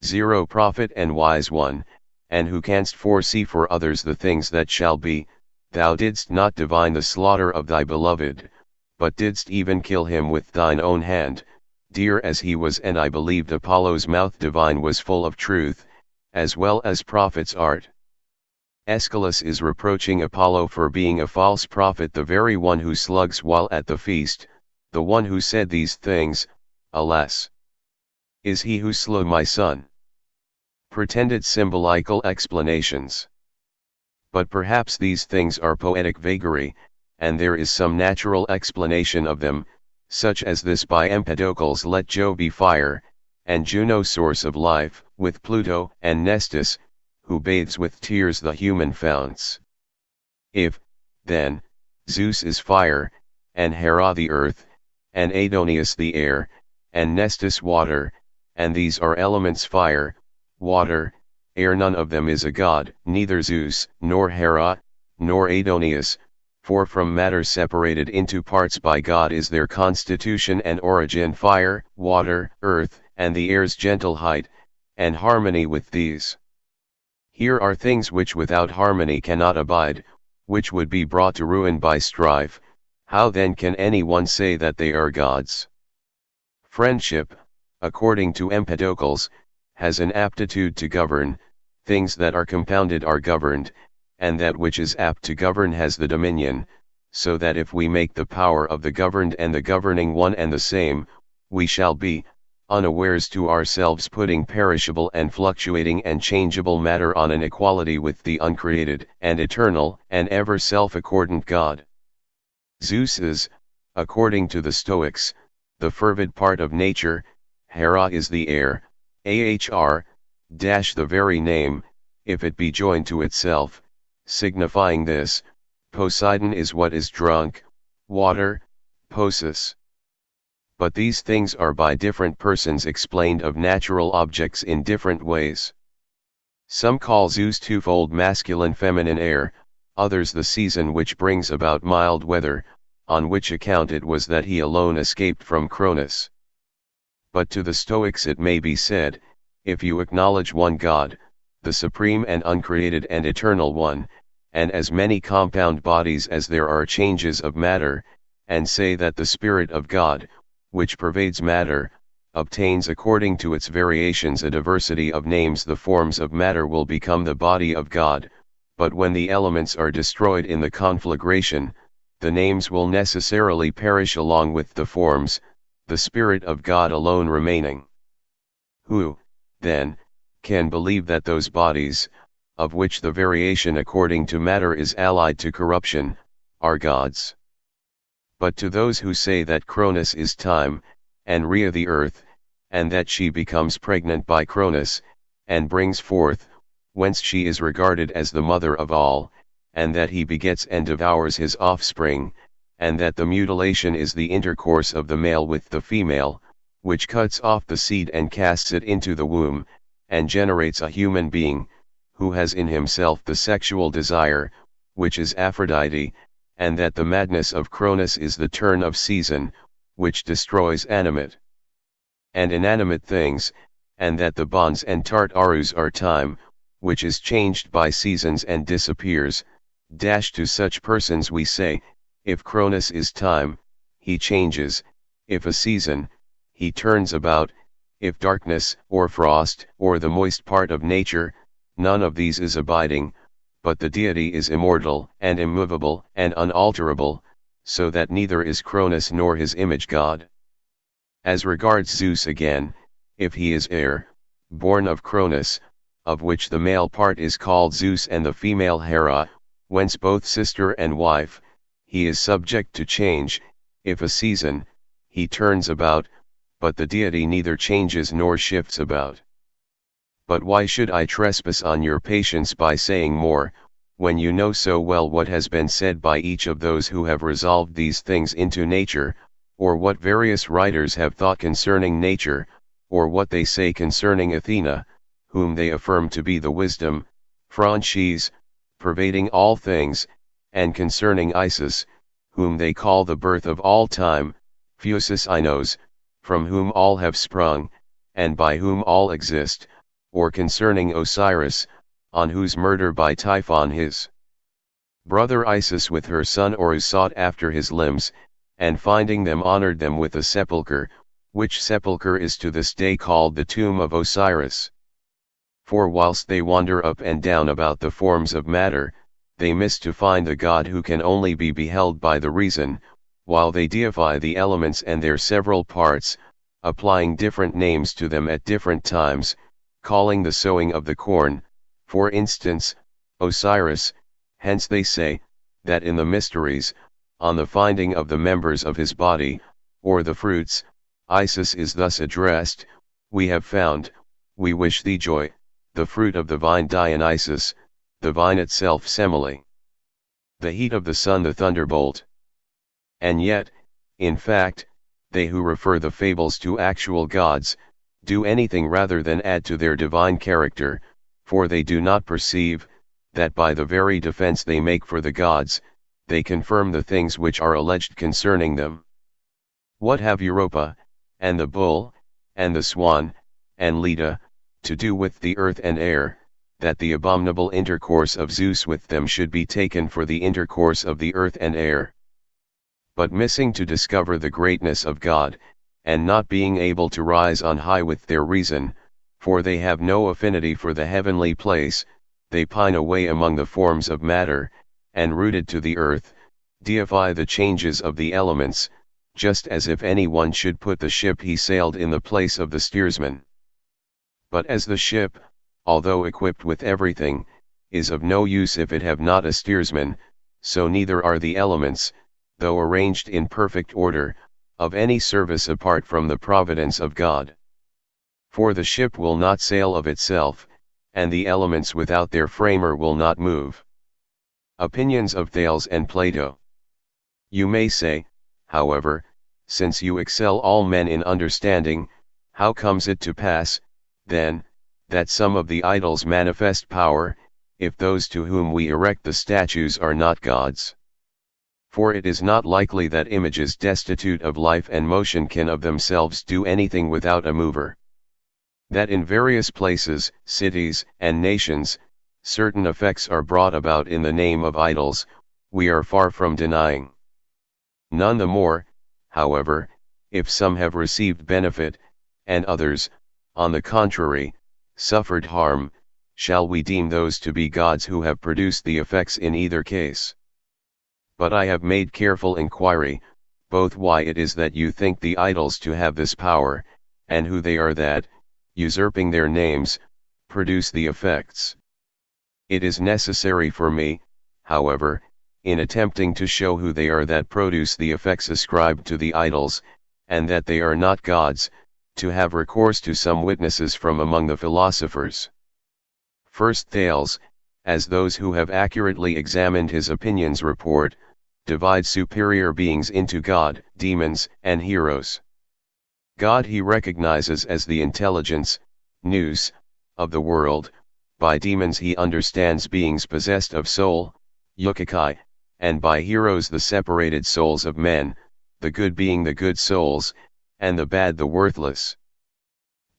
0 Prophet and wise one, and who canst foresee for others the things that shall be, thou didst not divine the slaughter of thy beloved, but didst even kill him with thine own hand, dear as he was. And I believed Apollo's mouth divine was full of truth, as well as prophet's art. Aeschylus is reproaching Apollo for being a false prophet, the very one who slugs while at the feast, the one who said these things, alas! Is he who slew my son? Pretended symbolical explanations. But perhaps these things are poetic vagary, and there is some natural explanation of them, such as this by Empedocles: let Jove be fire, and Juno source of life, with Pluto and Nestus, who bathes with tears the human founts. If, then, Zeus is fire, and Hera the earth, and Adoneus the air, and Nestus water, and these are elements fire, water, air, none of them is a god, neither Zeus, nor Hera, nor Adoneus, for from matter separated into parts by God is their constitution and origin: fire, water, earth, and the air's gentle height, and harmony with these. Here are things which without harmony cannot abide, which would be brought to ruin by strife. How then can anyone say that they are gods? Friendship, according to Empedocles, has an aptitude to govern, things that are compounded are governed, and that which is apt to govern has the dominion, so that if we make the power of the governed and the governing one and the same, we shall be, unawares to ourselves, putting perishable and fluctuating and changeable matter on an equality with the uncreated and eternal and ever self-accordant God. Zeus is, according to the Stoics, the fervid part of nature, Hera is the air, the very name, if it be joined to itself, signifying this, Poseidon is what is drunk, water, Posis. But these things are by different persons explained of natural objects in different ways. Some call Zeus twofold masculine feminine air, others the season which brings about mild weather, on which account it was that he alone escaped from Cronus. But to the Stoics it may be said, if you acknowledge one God, the supreme and uncreated and eternal one, and as many compound bodies as there are changes of matter, and say that the Spirit of God, which pervades matter, obtains according to its variations a diversity of names, the forms of matter will become the body of God, but when the elements are destroyed in the conflagration, the names will necessarily perish along with the forms, the Spirit of God alone remaining. Who, then, can believe that those bodies, of which the variation according to matter is allied to corruption, are gods? But to those who say that Cronus is time, and Rhea the earth, and that she becomes pregnant by Cronus, and brings forth, whence she is regarded as the mother of all, and that he begets and devours his offspring, and that the mutilation is the intercourse of the male with the female, which cuts off the seed and casts it into the womb, and generates a human being, who has in himself the sexual desire, which is Aphrodite, and that the madness of Cronus is the turn of season, which destroys animate and inanimate things, and that the bonds and Tartarus are time, which is changed by seasons and disappears. To such persons we say, if Cronus is time, he changes; if a season, he turns about; if darkness, or frost, or the moist part of nature, none of these is abiding, but the deity is immortal, and immovable, and unalterable, so that neither is Cronus nor his image God. As regards Zeus again, if he is heir, born of Cronus, of which the male part is called Zeus and the female Hera, whence both sister and wife, he is subject to change; if a season, he turns about, but the deity neither changes nor shifts about. But why should I trespass on your patience by saying more, when you know so well what has been said by each of those who have resolved these things into nature, or what various writers have thought concerning nature, or what they say concerning Athena, whom they affirm to be the wisdom, franchise, pervading all things, and concerning Isis, whom they call the birth of all time, Phusis Inos, from whom all have sprung, and by whom all exist, or concerning Osiris, on whose murder by Typhon his brother Isis with her son Horus sought after his limbs, and finding them honored them with a sepulchre, which sepulchre is to this day called the tomb of Osiris. For whilst they wander up and down about the forms of matter, they miss to find the God who can only be beheld by the reason, while they deify the elements and their several parts, applying different names to them at different times, calling the sowing of the corn, for instance, Osiris. Hence they say, that in the mysteries, on the finding of the members of his body, or the fruits, Isis is thus addressed: we have found, we wish thee joy, the fruit of the vine Dionysus, the vine itself Semele, the heat of the sun the thunderbolt. And yet, in fact, they who refer the fables to actual gods, do anything rather than add to their divine character, for they do not perceive, that by the very defense they make for the gods, they confirm the things which are alleged concerning them. What have Europa, and the bull, and the swan, and Leda, to do with the earth and air, that the abominable intercourse of Zeus with them should be taken for the intercourse of the earth and air? But missing to discover the greatness of God, and not being able to rise on high with their reason, for they have no affinity for the heavenly place, they pine away among the forms of matter, and rooted to the earth, deify the changes of the elements, just as if any one should put the ship he sailed in the place of the steersman. But as the ship, although equipped with everything, is of no use if it have not a steersman, so neither are the elements, though arranged in perfect order, of any service apart from the providence of God. For the ship will not sail of itself, and the elements without their framer will not move. Opinions of Thales and Plato. You may say, however, since you excel all men in understanding, how comes it to pass, then, that some of the idols manifest power, if those to whom we erect the statues are not gods? For it is not likely that images destitute of life and motion can of themselves do anything without a mover. That in various places, cities, and nations, certain effects are brought about in the name of idols, we are far from denying. None the more, however, if some have received benefit, and others, on the contrary, suffered harm, shall we deem those to be gods who have produced the effects in either case. But I have made careful inquiry, both why it is that you think the idols to have this power, and who they are that, usurping their names, produce the effects. It is necessary for me, however, in attempting to show who they are that produce the effects ascribed to the idols, and that they are not gods, to have recourse to some witnesses from among the philosophers. First Thales, as those who have accurately examined his opinions report, divides superior beings into God, demons, and heroes. God he recognizes as the intelligence, nous, of the world. By demons he understands beings possessed of soul, eukakai, and by heroes the separated souls of men, the good being the good souls, and the bad the worthless.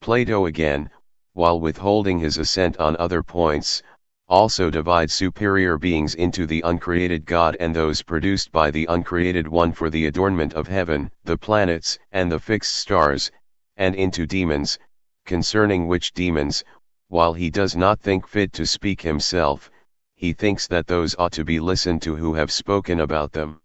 Plato again, while withholding his assent on other points, also divides superior beings into the uncreated God and those produced by the uncreated One for the adornment of heaven, the planets, and the fixed stars, and into demons, concerning which demons, while he does not think fit to speak himself, he thinks that those ought to be listened to who have spoken about them.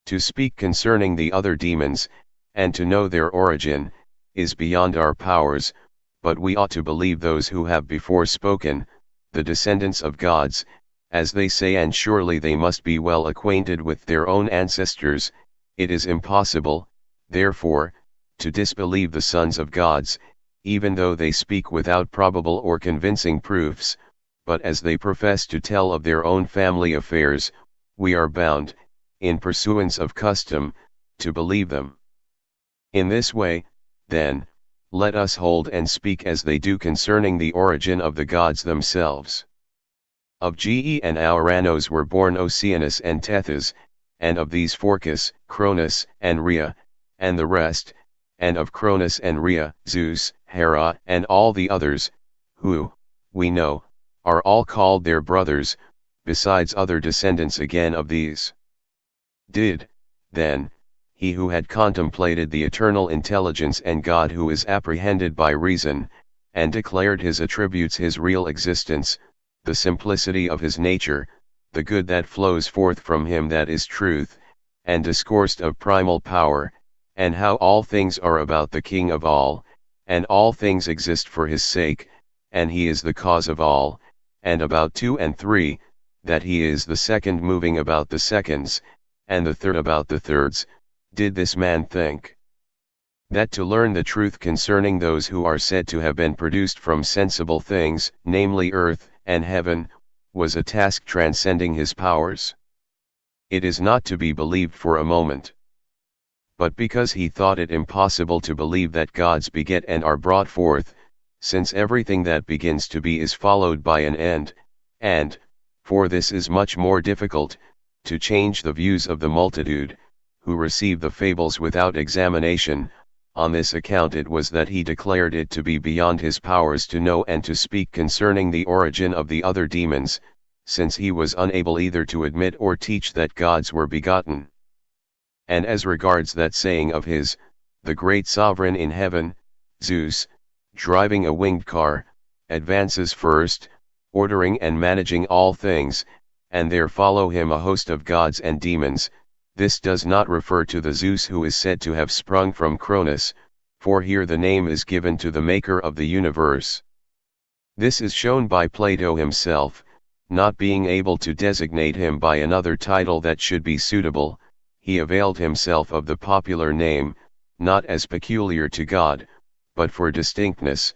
To speak concerning the other demons, and to know their origin, is beyond our powers, but we ought to believe those who have before spoken, the descendants of gods, as they say, and surely they must be well acquainted with their own ancestors. It is impossible, therefore, to disbelieve the sons of gods, even though they speak without probable or convincing proofs, but as they profess to tell of their own family affairs, we are bound, in pursuance of custom, to believe them. In this way, then, let us hold and speak as they do concerning the origin of the gods themselves. Of Ge and Auranos were born Oceanus and Tethys, and of these Phorcus, Cronus, and Rhea, and the rest, and of Cronus and Rhea, Zeus, Hera, and all the others, who, we know, are all called their brothers, besides other descendants again of these. Did, then, he who had contemplated the eternal intelligence and God who is apprehended by reason, and declared his attributes his real existence, the simplicity of his nature, the good that flows forth from him that is truth, and discoursed of primal power, and how all things are about the King of all, and all things exist for his sake, and he is the cause of all, and about 2 and 3, that he is the second moving about the seconds, and the third about the thirds, did this man think that to learn the truth concerning those who are said to have been produced from sensible things, namely earth and heaven, was a task transcending his powers? It is not to be believed for a moment. But because he thought it impossible to believe that gods beget and are brought forth, since everything that begins to be is followed by an end, and, for this is much more difficult, to change the views of the multitude, who receive the fables without examination, on this account it was that he declared it to be beyond his powers to know and to speak concerning the origin of the other demons, since he was unable either to admit or teach that gods were begotten. And as regards that saying of his, the great sovereign in heaven, Zeus, driving a winged car, advances first, ordering and managing all things, and there follow him a host of gods and demons. This does not refer to the Zeus who is said to have sprung from Cronus, for here the name is given to the maker of the universe. This is shown by Plato himself, not being able to designate him by another title that should be suitable, he availed himself of the popular name, not as peculiar to God, but for distinctness,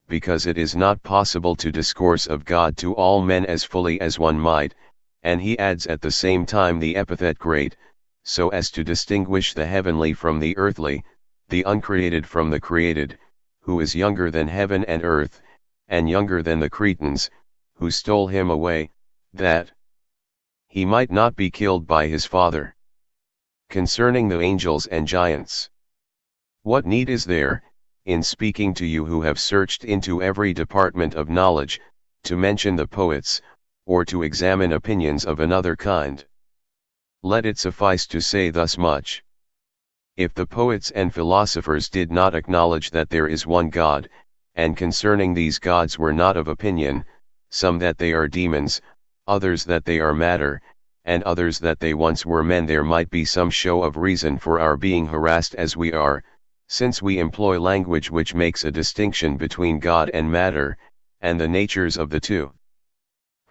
because it is not possible to discourse of God to all men as fully as one might, and he adds at the same time the epithet great, so as to distinguish the heavenly from the earthly, the uncreated from the created, who is younger than heaven and earth, and younger than the Cretans, who stole him away, that he might not be killed by his father. Concerning the angels and giants, what need is there, in speaking to you who have searched into every department of knowledge, to mention the poets, or to examine opinions of another kind? Let it suffice to say thus much. If the poets and philosophers did not acknowledge that there is one God, and concerning these gods were not of opinion, some that they are demons, others that they are matter, and others that they once were men, there might be some show of reason for our being harassed as we are, since we employ language which makes a distinction between God and matter, and the natures of the two.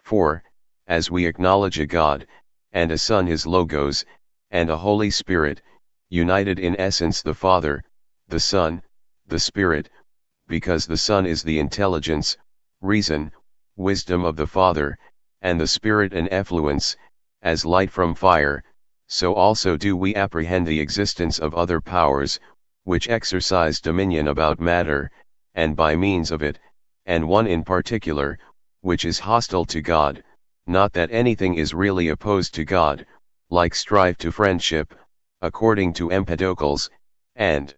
For, as we acknowledge a God, and a Son his Logos, and a Holy Spirit, united in essence the Father, the Son, the Spirit, because the Son is the intelligence, reason, wisdom of the Father, and the Spirit an effluence, as light from fire, so also do we apprehend the existence of other powers, which exercise dominion about matter, and by means of it, and one in particular, which is hostile to God, not that anything is really opposed to God, like strife to friendship, according to Empedocles, and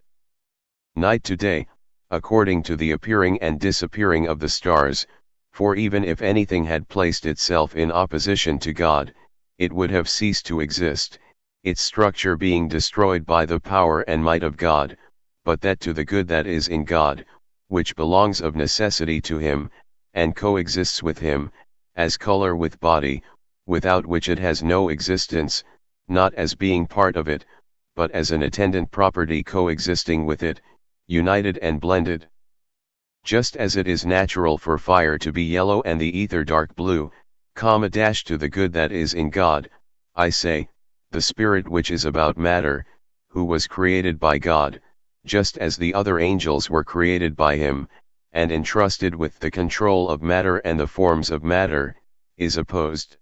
night to day, according to the appearing and disappearing of the stars, for even if anything had placed itself in opposition to God, it would have ceased to exist, its structure being destroyed by the power and might of God, but that to the good that is in God, which belongs of necessity to him, and coexists with him, as color with body, without which it has no existence, not as being part of it, but as an attendant property coexisting with it, united and blended. Just as it is natural for fire to be yellow and the ether dark blue, to the good that is in God, I say, the Spirit which is about matter, who was created by God, just as the other angels were created by him, and entrusted with the control of matter and the forms of matter, is opposed.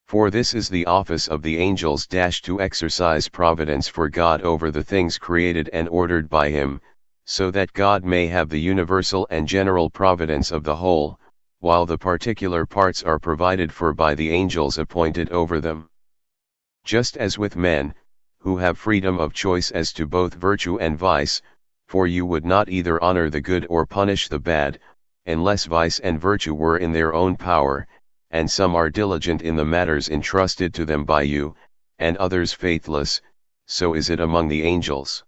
For this is the office of the angels to exercise providence for God over the things created and ordered by him, so that God may have the universal and general providence of the whole, while the particular parts are provided for by the angels appointed over them. Just as with men, who have freedom of choice as to both virtue and vice, for you would not either honor the good or punish the bad, unless vice and virtue were in their own power, and some are diligent in the matters entrusted to them by you, and others faithless, so is it among the angels.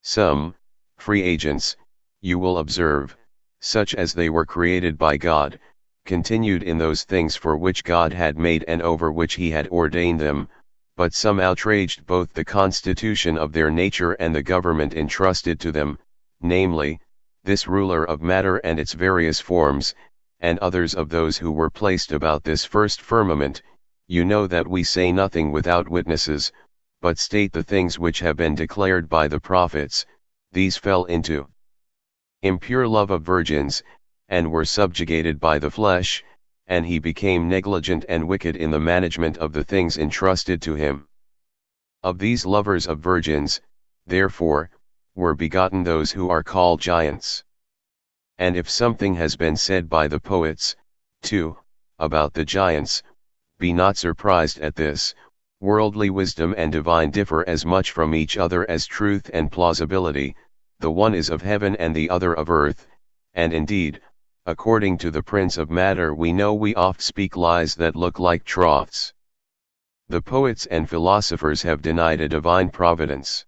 Some, free agents, you will observe, such as they were created by God, continued in those things for which God had made and over which he had ordained them, but some outraged both the constitution of their nature and the government entrusted to them, namely, this ruler of matter and its various forms, and others of those who were placed about this first firmament. You know that we say nothing without witnesses, but state the things which have been declared by the prophets. These fell into impure love of virgins, and were subjugated by the flesh, and he became negligent and wicked in the management of the things entrusted to him. Of these lovers of virgins, therefore, were begotten those who are called giants. And if something has been said by the poets, too, about the giants, be not surprised at this. Worldly wisdom and divine differ as much from each other as truth and plausibility, the one is of heaven and the other of earth, and indeed, according to the prince of matter we know we oft speak lies that look like troughs. The poets and philosophers have denied a divine providence.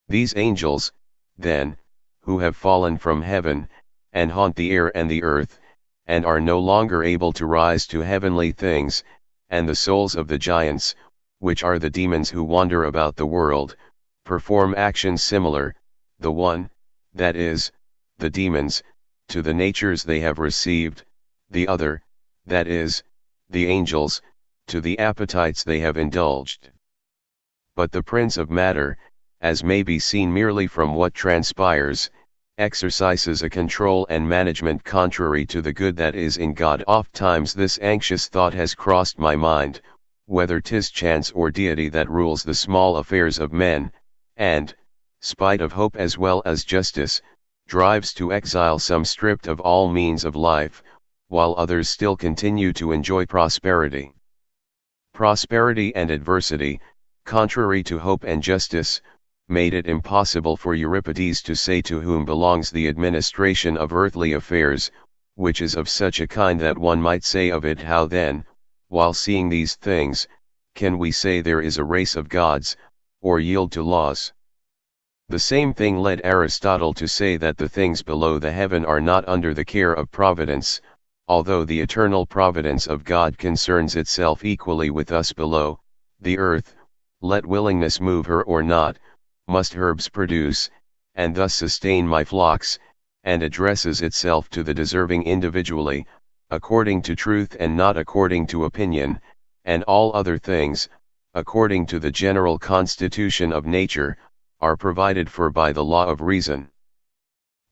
These angels, then, who have fallen from heaven, and haunt the air and the earth, and are no longer able to rise to heavenly things, and the souls of the giants, which are the demons who wander about the world, perform actions similar, the one, that is, the demons, to the natures they have received, the other, that is, the angels, to the appetites they have indulged. But the prince of matter, as may be seen merely from what transpires, exercises a control and management contrary to the good that is in God. Oft-times this anxious thought has crossed my mind, whether 'tis chance or deity that rules the small affairs of men, and, spite of hope as well as justice, drives to exile some stripped of all means of life, while others still continue to enjoy prosperity. Prosperity and adversity, contrary to hope and justice, made it impossible for Euripides to say to whom belongs the administration of earthly affairs, which is of such a kind that one might say of it, how then, while seeing these things, can we say there is a race of gods, or yield to laws? The same thing led Aristotle to say that the things below the heaven are not under the care of providence, although the eternal providence of God concerns itself equally with us below. The earth, let willingness move her or not, must herbs produce, and thus sustain my flocks, and addresses itself to the deserving individually, according to truth and not according to opinion, and all other things, according to the general constitution of nature, are provided for by the law of reason.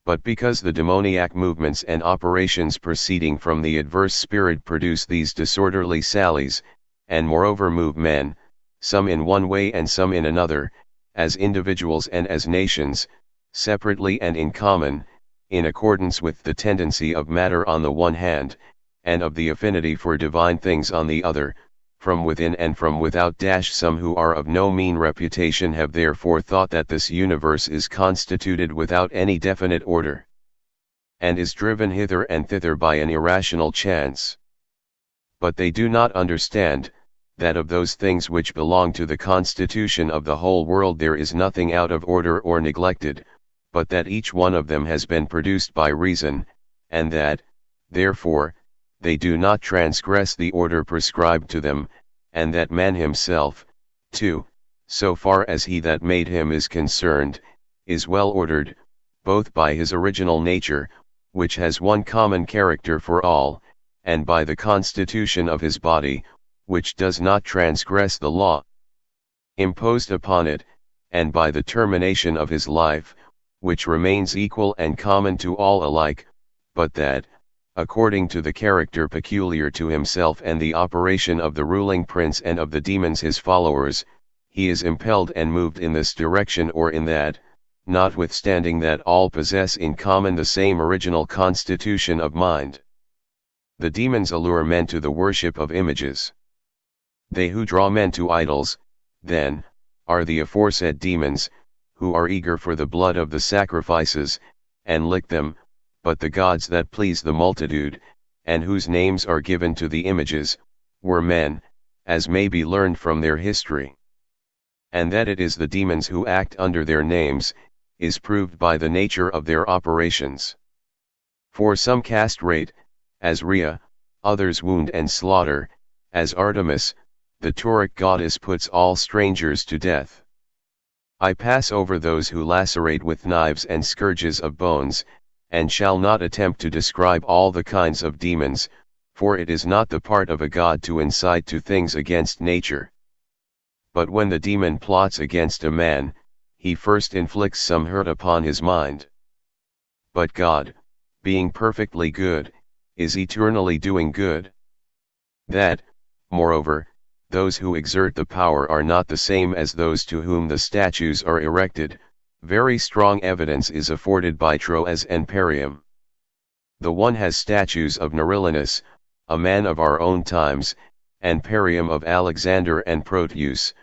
But because the demoniac movements and operations proceeding from the adverse spirit produce these disorderly sallies, and moreover move men, some in one way and some in another, as individuals and as nations, separately and in common, in accordance with the tendency of matter on the one hand, and of the affinity for divine things on the other, from within and from without. Some who are of no mean reputation have therefore thought that this universe is constituted without any definite order, and is driven hither and thither by an irrational chance. But they do not understand, that of those things which belong to the constitution of the whole world there is nothing out of order or neglected, but that each one of them has been produced by reason, and that, therefore, they do not transgress the order prescribed to them, and that man himself, too, so far as he that made him is concerned, is well ordered, both by his original nature, which has one common character for all, and by the constitution of his body, which does not transgress the law imposed upon it, and by the termination of his life, which remains equal and common to all alike, but that, according to the character peculiar to himself and the operation of the ruling prince and of the demons his followers, he is impelled and moved in this direction or in that, notwithstanding that all possess in common the same original constitution of mind. The demons allure men to the worship of images. They who draw men to idols, then, are the aforesaid demons, who are eager for the blood of the sacrifices, and lick them, but the gods that please the multitude, and whose names are given to the images, were men, as may be learned from their history. And that it is the demons who act under their names, is proved by the nature of their operations. For some castrate, as Rhea, others wound and slaughter, as Artemis, the Tauric goddess puts all strangers to death. I pass over those who lacerate with knives and scourges of bones, and shall not attempt to describe all the kinds of demons, for it is not the part of a god to incite to things against nature. But when the demon plots against a man, he first inflicts some hurt upon his mind. But God, being perfectly good, is eternally doing good. That, moreover, those who exert the power are not the same as those to whom the statues are erected, very strong evidence is afforded by Troas and Perium. The one has statues of Nerilinus, a man of our own times, and Perium of Alexander and Proteus.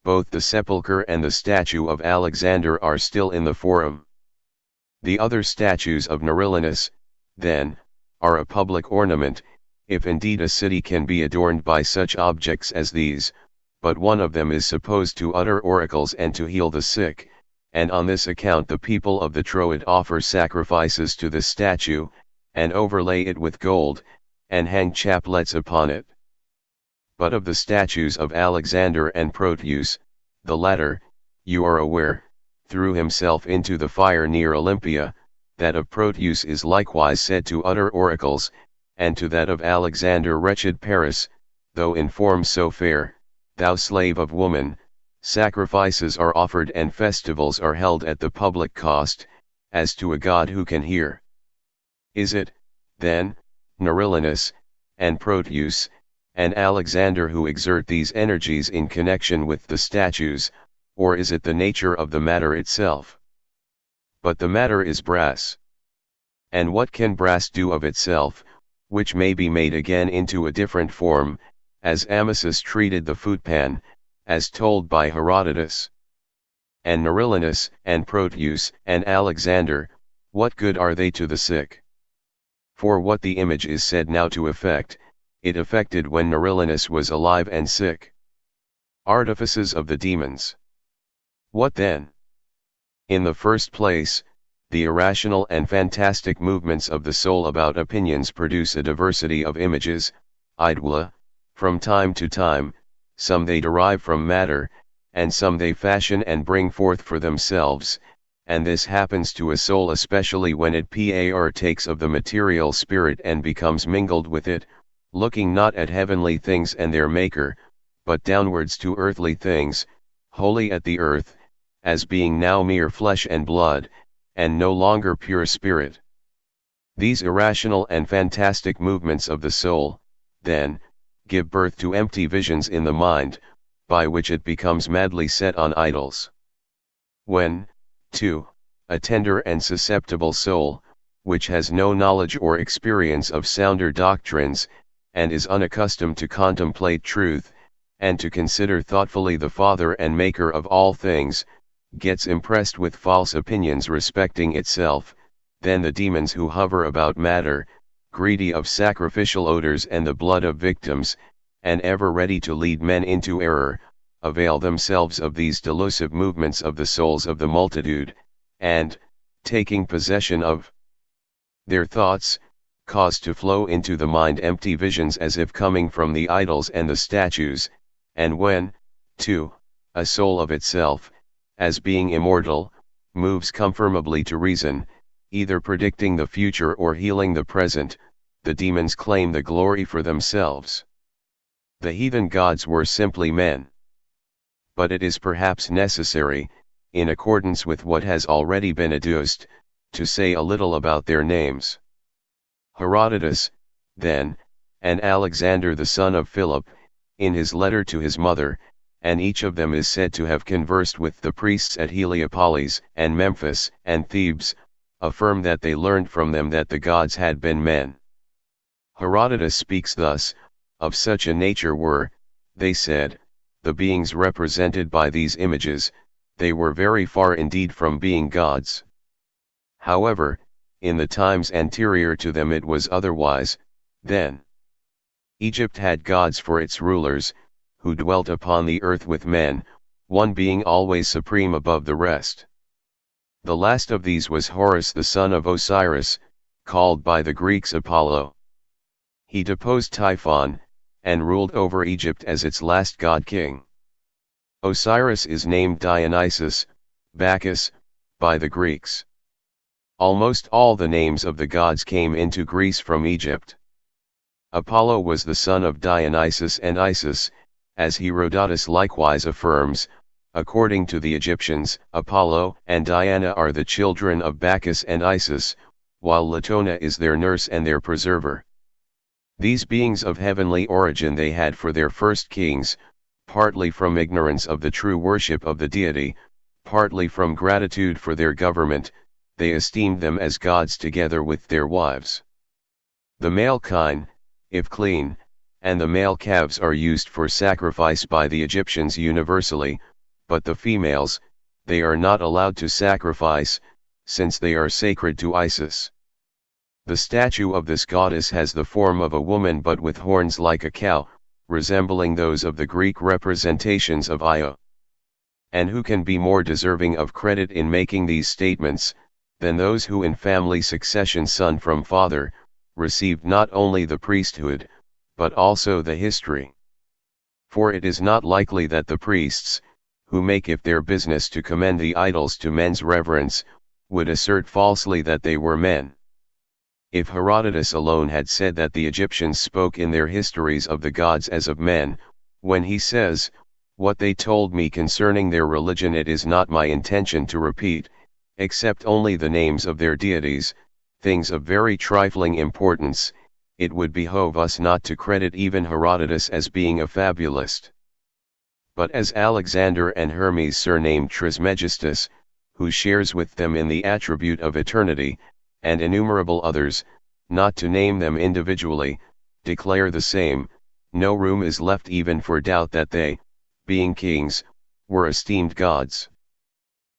Both the sepulchre and the statue of Alexander are still in the forum. The other statues of Nerilinus, then, are a public ornament, if indeed a city can be adorned by such objects as these, but one of them is supposed to utter oracles and to heal the sick, and on this account the people of the Troad offer sacrifices to the statue, and overlay it with gold, and hang chaplets upon it. But of the statues of Alexander and Proteus, the latter, you are aware, threw himself into the fire near Olympia. That of Proteus is likewise said to utter oracles, and to that of Alexander wretched Paris, though in form so fair, thou slave of woman, sacrifices are offered and festivals are held at the public cost, as to a god who can hear. Is it, then, Nerilinus, and Proteus, and Alexander who exert these energies in connection with the statues, or is it the nature of the matter itself? But the matter is brass. And what can brass do of itself, which may be made again into a different form, as Amasis treated the footpan, as told by Herodotus? And Nerilinus, and Proteus, and Alexander, what good are they to the sick? For what the image is said now to effect, it effected when Nerilinus was alive and sick. Artifices of the demons. What then? In the first place, the irrational and fantastic movements of the soul about opinions produce a diversity of images, idea, from time to time, some they derive from matter, and some they fashion and bring forth for themselves, and this happens to a soul especially when it partakes of the material spirit and becomes mingled with it, looking not at heavenly things and their maker, but downwards to earthly things, wholly at the earth, as being now mere flesh and blood, and no longer pure spirit. These irrational and fantastic movements of the soul, then, give birth to empty visions in the mind, by which it becomes madly set on idols. When, too, a tender and susceptible soul, which has no knowledge or experience of sounder doctrines, and is unaccustomed to contemplate truth, and to consider thoughtfully the Father and Maker of all things, gets impressed with false opinions respecting itself, then the demons who hover about matter, greedy of sacrificial odors and the blood of victims, and ever ready to lead men into error, avail themselves of these delusive movements of the souls of the multitude, and, taking possession of their thoughts, cause to flow into the mind empty visions as if coming from the idols and the statues, and when, too, a soul of itself, as being immortal, moves conformably to reason, either predicting the future or healing the present, the demons claim the glory for themselves. The heathen gods were simply men. But it is perhaps necessary, in accordance with what has already been adduced, to say a little about their names. Herodotus, then, and Alexander the son of Philip, in his letter to his mother, and each of them is said to have conversed with the priests at Heliopolis and Memphis and Thebes, affirm that they learned from them that the gods had been men. Herodotus speaks thus: of such a nature were, they said, the beings represented by these images, they were very far indeed from being gods. However, in the times anterior to them it was otherwise. Then Egypt had gods for its rulers, who dwelt upon the earth with men, one being always supreme above the rest. The last of these was Horus the son of Osiris, called by the Greeks Apollo. He deposed Typhon, and ruled over Egypt as its last god-king. Osiris is named Dionysus, Bacchus, by the Greeks. Almost all the names of the gods came into Greece from Egypt. Apollo was the son of Dionysus and Isis, as Herodotus likewise affirms. According to the Egyptians, Apollo and Diana are the children of Bacchus and Isis, while Latona is their nurse and their preserver. These beings of heavenly origin they had for their first kings, partly from ignorance of the true worship of the deity, partly from gratitude for their government, they esteemed them as gods together with their wives. The male kine, if clean, and the male calves are used for sacrifice by the Egyptians universally, but the females, they are not allowed to sacrifice, since they are sacred to Isis. The statue of this goddess has the form of a woman but with horns like a cow, resembling those of the Greek representations of Io. And who can be more deserving of credit in making these statements, than those who in family succession son from father, received not only the priesthood, but also the history? For it is not likely that the priests, who make it their business to commend the idols to men's reverence, would assert falsely that they were men. If Herodotus alone had said that the Egyptians spoke in their histories of the gods as of men, when he says, "What they told me concerning their religion it is not my intention to repeat, Except only the names of their deities, things of very trifling importance, it would behove us not to credit even Herodotus as being a fabulist. But as Alexander and Hermes surnamed Trismegistus, who shares with them in the attribute of eternity, and innumerable others, not to name them individually, declare the same, no room is left even for doubt that they, being kings, were esteemed gods.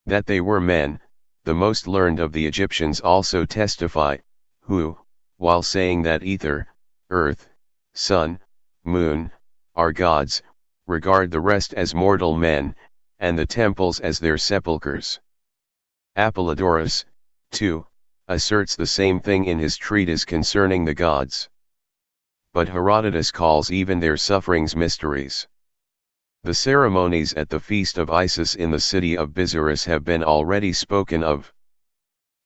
That they were men, the most learned of the Egyptians also testify, who, while saying that ether, earth, sun, moon, are gods, regard the rest as mortal men, and the temples as their sepulchres. Athenagoras, too, asserts the same thing in his treatise concerning the gods. But Herodotus calls even their sufferings mysteries. The ceremonies at the feast of Isis in the city of Busiris have been already spoken of.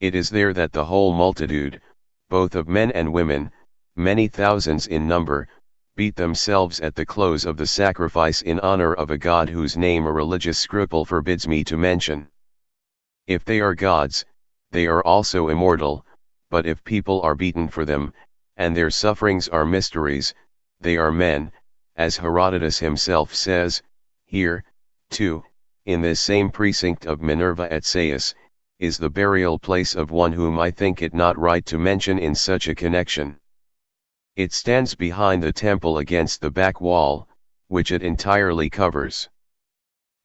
It is there that the whole multitude, both of men and women, many thousands in number, beat themselves at the close of the sacrifice in honor of a god whose name a religious scruple forbids me to mention. If they are gods, they are also immortal, but if people are beaten for them, and their sufferings are mysteries, they are men, as Herodotus himself says. Here, too, in this same precinct of Minerva at Sais, is the burial place of one whom I think it not right to mention in such a connection. It stands behind the temple against the back wall, which it entirely covers.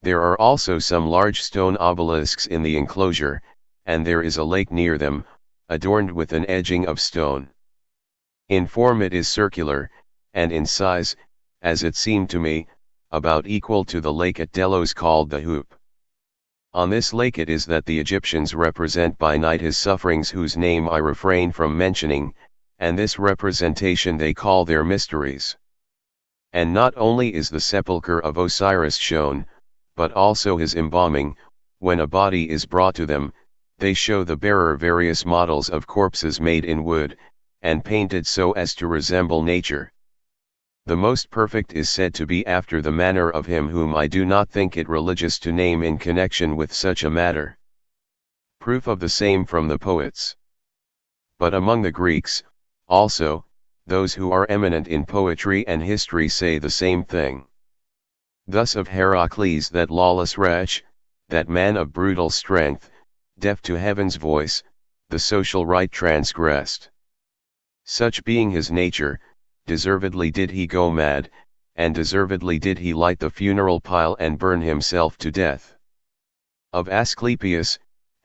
There are also some large stone obelisks in the enclosure, and there is a lake near them, adorned with an edging of stone. In form it is circular, and in size, as it seemed to me, about equal to the lake at Delos called the Hoop. On this lake it is that the Egyptians represent by night his sufferings, whose name I refrain from mentioning, and this representation they call their mysteries. And not only is the sepulchre of Osiris shown, but also his embalming. When a body is brought to them, they show the bearer various models of corpses made in wood, and painted so as to resemble nature. The most perfect is said to be after the manner of him whom I do not think it religious to name in connection with such a matter. Proof of the same from the poets. But among the Greeks, also, those who are eminent in poetry and history say the same thing. Thus of Heracles, that lawless wretch, that man of brutal strength, deaf to heaven's voice, the social right transgressed. Such being his nature, deservedly did he go mad, and deservedly did he light the funeral pile and burn himself to death. Of Asclepius,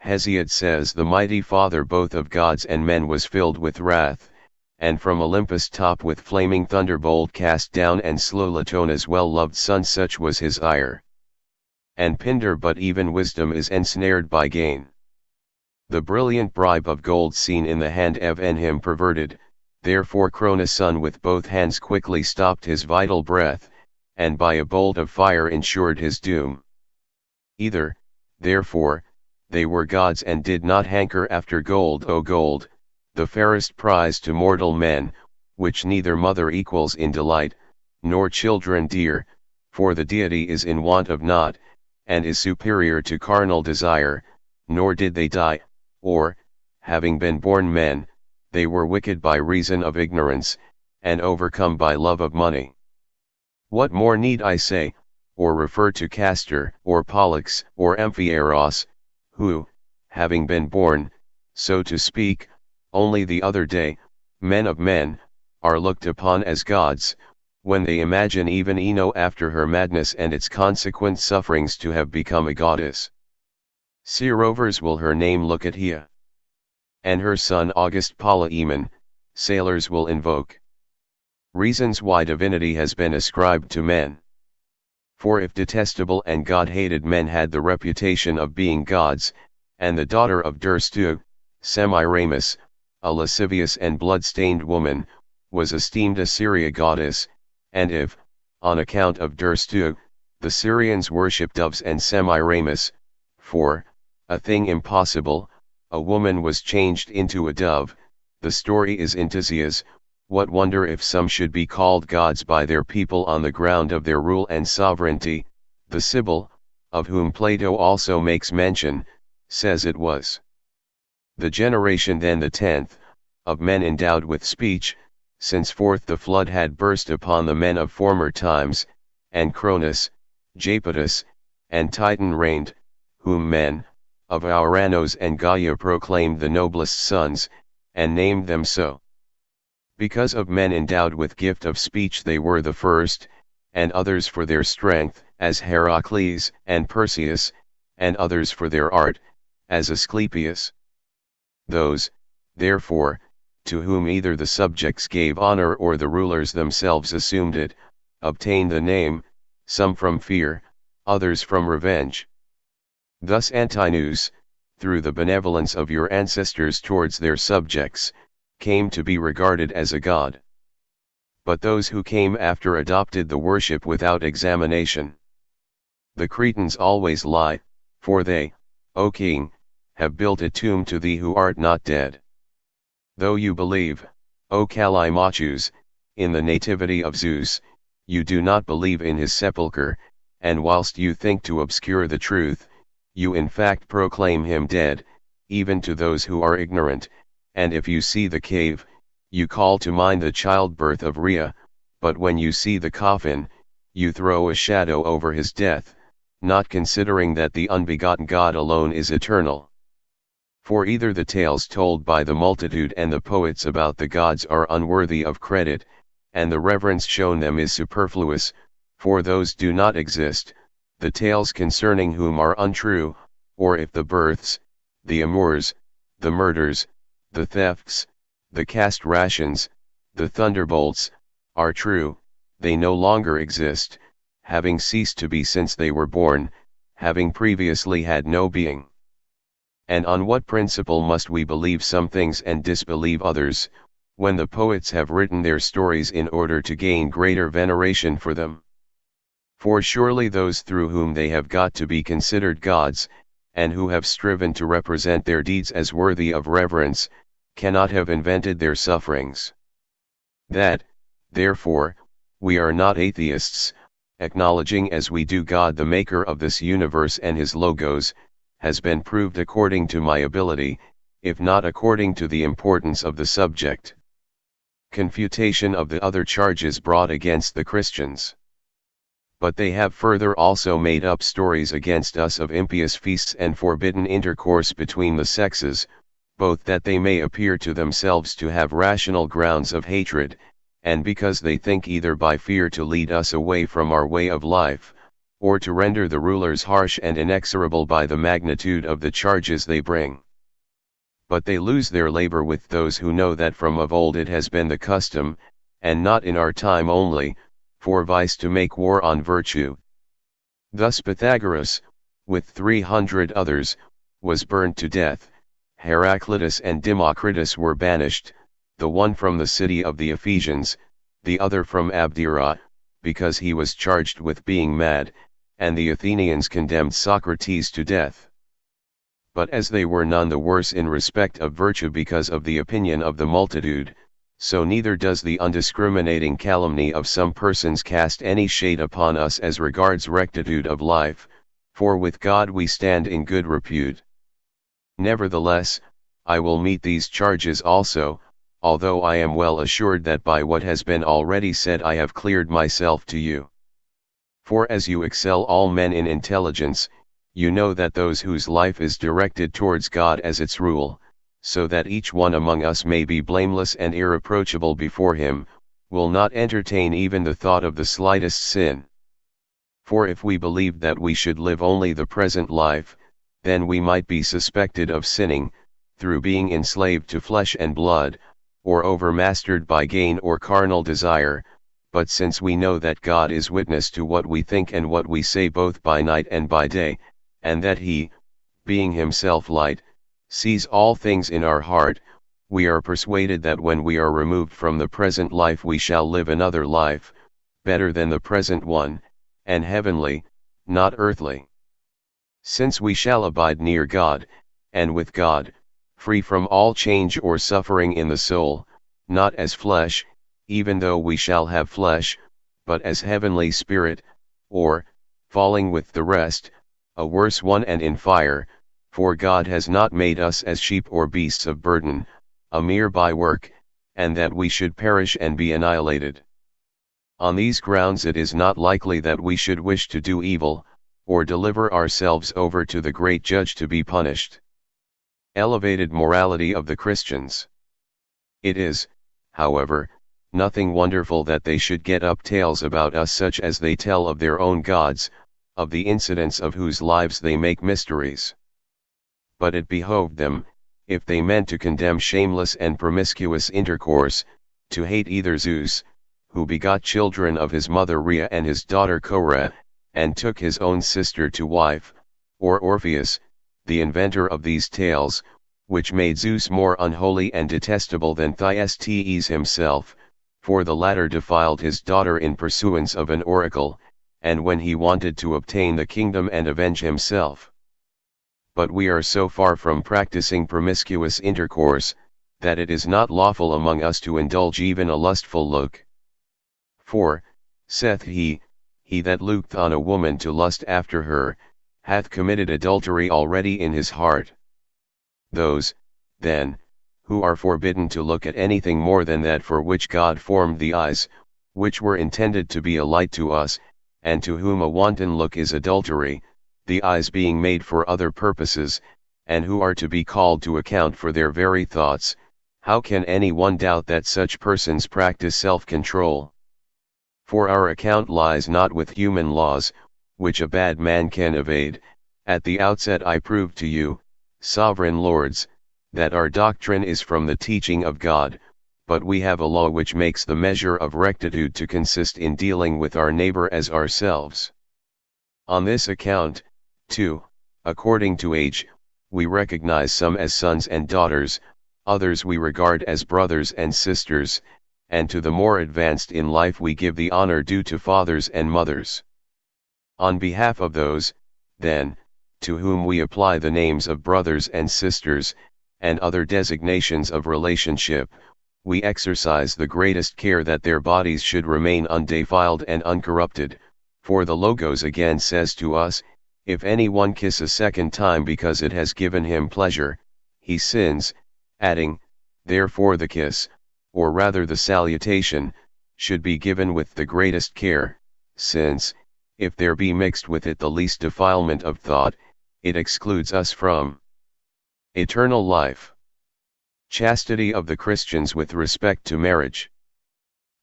Hesiod says, the mighty father both of gods and men was filled with wrath, and from Olympus top with flaming thunderbolt cast down and slew Latona's well-loved son, such was his ire. And Pindar, but even wisdom is ensnared by gain. The brilliant bribe of gold seen in the hand of him perverted, therefore Cronus' son with both hands quickly stopped his vital breath, and by a bolt of fire ensured his doom. Either, therefore, they were gods and did not hanker after gold, O gold, the fairest prize to mortal men, which neither mother equals in delight, nor children dear, for the deity is in want of naught, and is superior to carnal desire, nor did they die, or, having been born men, they were wicked by reason of ignorance, and overcome by love of money. What more need I say, or refer to Castor, or Pollux, or Amphiaraus, who, having been born, so to speak, only the other day, men of men, are looked upon as gods, when they imagine even Ino after her madness and its consequent sufferings to have become a goddess. See rovers will her name look at Hea. And her son August Polyemon, sailors will invoke. Reasons why divinity has been ascribed to men. For if detestable and God-hated men had the reputation of being gods, and the daughter of Derstu, Semiramis, a lascivious and blood-stained woman, was esteemed a Syria goddess, and if, on account of Derstu, the Syrians worship doves and Semiramis, for, a thing impossible, a woman was changed into a dove, the story is in Tisias, what wonder if some should be called gods by their people on the ground of their rule and sovereignty. The Sibyl, of whom Plato also makes mention, says it was the generation then the 10th, of men endowed with speech, since forth the flood had burst upon the men of former times, and Cronus, Japetus, and Titan reigned, whom men, of Auranos and Gaia proclaimed the noblest sons, and named them so. Because of men endowed with gift of speech they were the first, and others for their strength, as Heracles and Perseus, and others for their art, as Asclepius. Those, therefore, to whom either the subjects gave honor or the rulers themselves assumed it, obtained the name, some from fear, others from revenge. Thus Antinous, through the benevolence of your ancestors towards their subjects, came to be regarded as a god. But those who came after adopted the worship without examination. The Cretans always lie, for they, O king, have built a tomb to thee who art not dead. Though you believe, O Callimachus, in the nativity of Zeus, you do not believe in his sepulchre, and whilst you think to obscure the truth, you in fact proclaim him dead, even to those who are ignorant, and if you see the cave, you call to mind the childbirth of Rhea, but when you see the coffin, you throw a shadow over his death, not considering that the unbegotten God alone is eternal. For either the tales told by the multitude and the poets about the gods are unworthy of credit, and the reverence shown them is superfluous, for those do not exist, the tales concerning whom are untrue, or if the births, the amours, the murders, the thefts, the castrations, the thunderbolts, are true, they no longer exist, having ceased to be since they were born, having previously had no being. And on what principle must we believe some things and disbelieve others, when the poets have written their stories in order to gain greater veneration for them? For surely those through whom they have got to be considered gods, and who have striven to represent their deeds as worthy of reverence, cannot have invented their sufferings. That, therefore, we are not atheists, acknowledging as we do God the maker of this universe and his logos, has been proved according to my ability, if not according to the importance of the subject. Confutation of the other charges brought against the Christians. But they have further also made up stories against us of impious feasts and forbidden intercourse between the sexes, both that they may appear to themselves to have rational grounds of hatred, and because they think either by fear to lead us away from our way of life, or to render the rulers harsh and inexorable by the magnitude of the charges they bring. But they lose their labor with those who know that from of old it has been the custom, and not in our time only, for vice to make war on virtue. Thus Pythagoras, with 300 others, was burned to death, Heraclitus and Democritus were banished, the one from the city of the Ephesians, the other from Abdera, because he was charged with being mad, and the Athenians condemned Socrates to death. But as they were none the worse in respect of virtue because of the opinion of the multitude, so neither does the undiscriminating calumny of some persons cast any shade upon us as regards rectitude of life, for with God we stand in good repute. Nevertheless, I will meet these charges also, although I am well assured that by what has been already said I have cleared myself to you. For as you excel all men in intelligence, you know that those whose life is directed towards God as its rule, so that each one among us may be blameless and irreproachable before him, will not entertain even the thought of the slightest sin. For if we believed that we should live only the present life, then we might be suspected of sinning, through being enslaved to flesh and blood, or overmastered by gain or carnal desire, but since we know that God is witness to what we think and what we say both by night and by day, and that he, being himself light, sees all things in our heart, we are persuaded that when we are removed from the present life we shall live another life, better than the present one, and heavenly, not earthly. Since we shall abide near God, and with God, free from all change or suffering in the soul, not as flesh, even though we shall have flesh, but as heavenly spirit, or, falling with the rest, a worse one and in fire, For God has not made us as sheep or beasts of burden, a mere bywork, and that we should perish and be annihilated. On these grounds it is not likely that we should wish to do evil, or deliver ourselves over to the great judge to be punished. Elevated morality of the Christians. It is, however, nothing wonderful that they should get up tales about us such as they tell of their own gods, of the incidents of whose lives they make mysteries. But it behoved them, if they meant to condemn shameless and promiscuous intercourse, to hate either Zeus, who begot children of his mother Rhea and his daughter Cora, and took his own sister to wife, or Orpheus, the inventor of these tales, which made Zeus more unholy and detestable than Thyestes himself, for the latter defiled his daughter in pursuance of an oracle, and when he wanted to obtain the kingdom and avenge himself. But we are so far from practicing promiscuous intercourse, that it is not lawful among us to indulge even a lustful look. For, saith he that looketh on a woman to lust after her, hath committed adultery already in his heart. Those, then, who are forbidden to look at anything more than that for which God formed the eyes, which were intended to be a light to us, and to whom a wanton look is adultery, the eyes being made for other purposes, and who are to be called to account for their very thoughts, how can any one doubt that such persons practice self-control? For our account lies not with human laws, which a bad man can evade. At the outset I proved to you, sovereign lords, that our doctrine is from the teaching of God, but we have a law which makes the measure of rectitude to consist in dealing with our neighbor as ourselves. On this account, too, according to age, we recognize some as sons and daughters, others we regard as brothers and sisters, and to the more advanced in life we give the honor due to fathers and mothers. On behalf of those, then, to whom we apply the names of brothers and sisters, and other designations of relationship, we exercise the greatest care that their bodies should remain undefiled and uncorrupted, for the Logos again says to us, if any one kiss a second time because it has given him pleasure, he sins, adding, therefore the kiss, or rather the salutation, should be given with the greatest care, since, if there be mixed with it the least defilement of thought, it excludes us from eternal life. Chastity of the Christians with respect to marriage.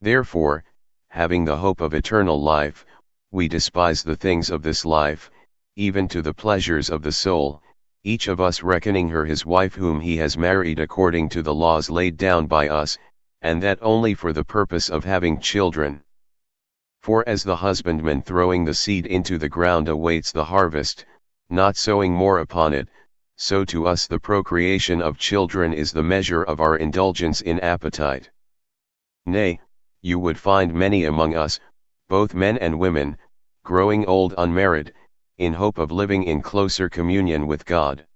Therefore, having the hope of eternal life, we despise the things of this life, even to the pleasures of the soul, each of us reckoning her his wife whom he has married according to the laws laid down by us, and that only for the purpose of having children. For as the husbandman throwing the seed into the ground awaits the harvest, not sowing more upon it, so to us the procreation of children is the measure of our indulgence in appetite. Nay, you would find many among us, both men and women, growing old unmarried, in hope of living in closer communion with God.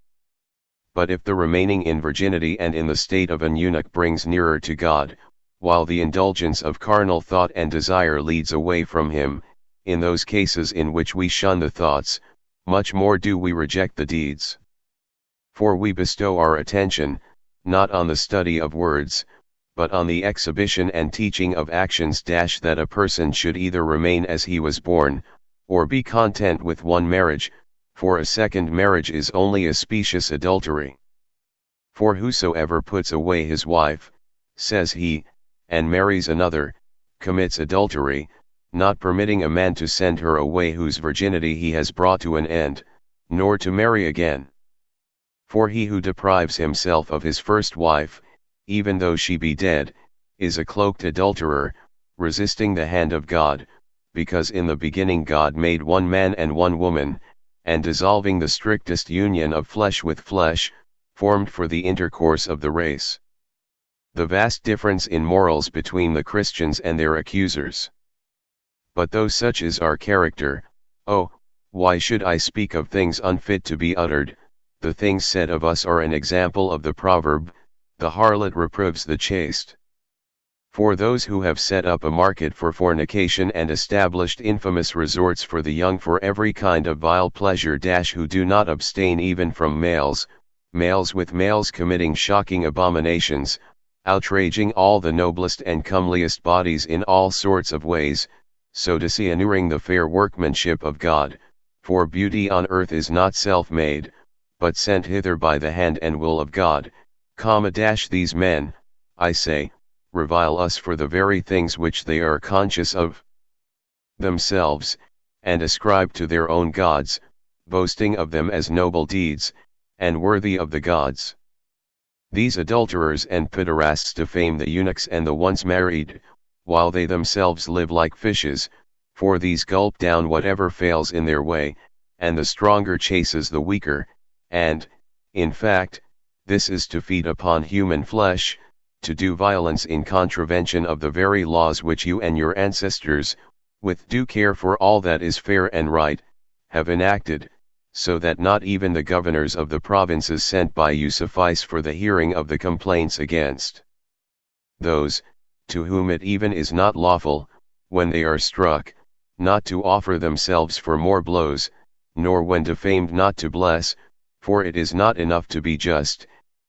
But if the remaining in virginity and in the state of an eunuch brings nearer to God, while the indulgence of carnal thought and desire leads away from him, in those cases in which we shun the thoughts, much more do we reject the deeds. For we bestow our attention, not on the study of words, but on the exhibition and teaching of actions. That a person should either remain as he was born, or be content with one marriage, for a second marriage is only a specious adultery. For whosoever puts away his wife, says he, and marries another, commits adultery, not permitting a man to send her away whose virginity he has brought to an end, nor to marry again. For he who deprives himself of his first wife, even though she be dead, is a cloaked adulterer, resisting the hand of God, because in the beginning God made one man and one woman, and dissolving the strictest union of flesh with flesh, formed for the intercourse of the race. The vast difference in morals between the Christians and their accusers. But though such is our character, oh, why should I speak of things unfit to be uttered? The things said of us are an example of the proverb, the harlot reproves the chaste. For those who have set up a market for fornication and established infamous resorts for the young for every kind of vile pleasure who do not abstain even from males, males with males committing shocking abominations, outraging all the noblest and comeliest bodies in all sorts of ways, so dishonoring the fair workmanship of God, for beauty on earth is not self-made, but sent hither by the hand and will of God, these men, I say, revile us for the very things which they are conscious of themselves, and ascribe to their own gods, boasting of them as noble deeds, and worthy of the gods. These adulterers and pederasts defame the eunuchs and the once married, while they themselves live like fishes, for these gulp down whatever fails in their way, and the stronger chases the weaker, and, in fact, this is to feed upon human flesh, to do violence in contravention of the very laws which you and your ancestors, with due care for all that is fair and right, have enacted, so that not even the governors of the provinces sent by you suffice for the hearing of the complaints against those, to whom it even is not lawful, when they are struck, not to offer themselves for more blows, nor when defamed not to bless, for it is not enough to be just,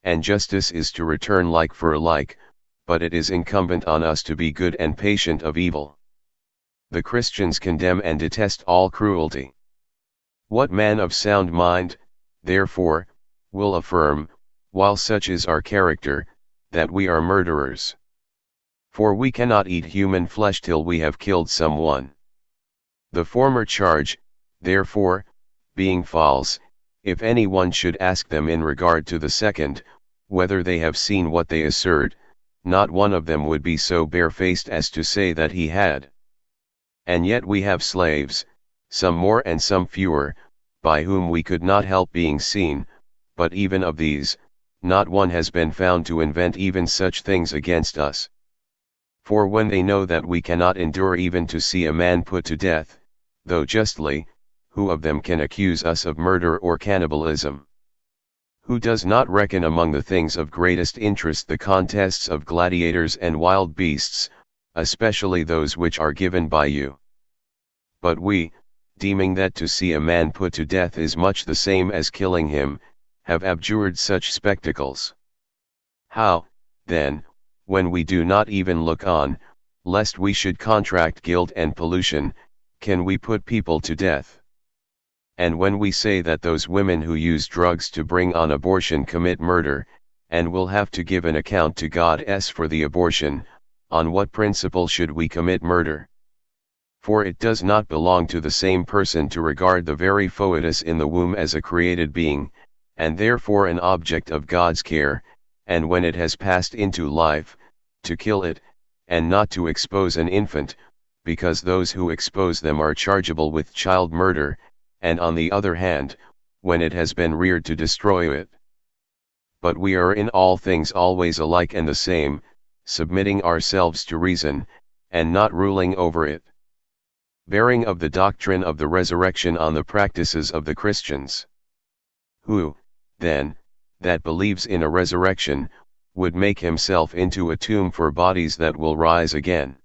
and justice is to return like for like, but it is incumbent on us to be good and patient of evil. The Christians condemn and detest all cruelty. What man of sound mind, therefore, will affirm, while such is our character, that we are murderers? For we cannot eat human flesh till we have killed someone. The former charge, therefore, being false, if any one should ask them in regard to the second, whether they have seen what they assert, not one of them would be so barefaced as to say that he had. And yet we have slaves, some more and some fewer, by whom we could not help being seen, but even of these, not one has been found to invent even such things against us. For when they know that we cannot endure even to see a man put to death, though justly, who of them can accuse us of murder or cannibalism? Who does not reckon among the things of greatest interest the contests of gladiators and wild beasts, especially those which are given by you? But we, deeming that to see a man put to death is much the same as killing him, have abjured such spectacles. How, then, when we do not even look on, lest we should contract guilt and pollution, can we put people to death? And when we say that those women who use drugs to bring on abortion commit murder, and will have to give an account to God for the abortion, on what principle should we commit murder? For it does not belong to the same person to regard the very foetus in the womb as a created being, and therefore an object of God's care, and when it has passed into life, to kill it, and not to expose an infant, because those who expose them are chargeable with child murder, and on the other hand, when it has been reared, to destroy it. But we are in all things always alike and the same, submitting ourselves to reason, and not ruling over it. Bearing of the doctrine of the resurrection on the practices of the Christians. Who, then, that believes in a resurrection, would make himself into a tomb for bodies that will rise again?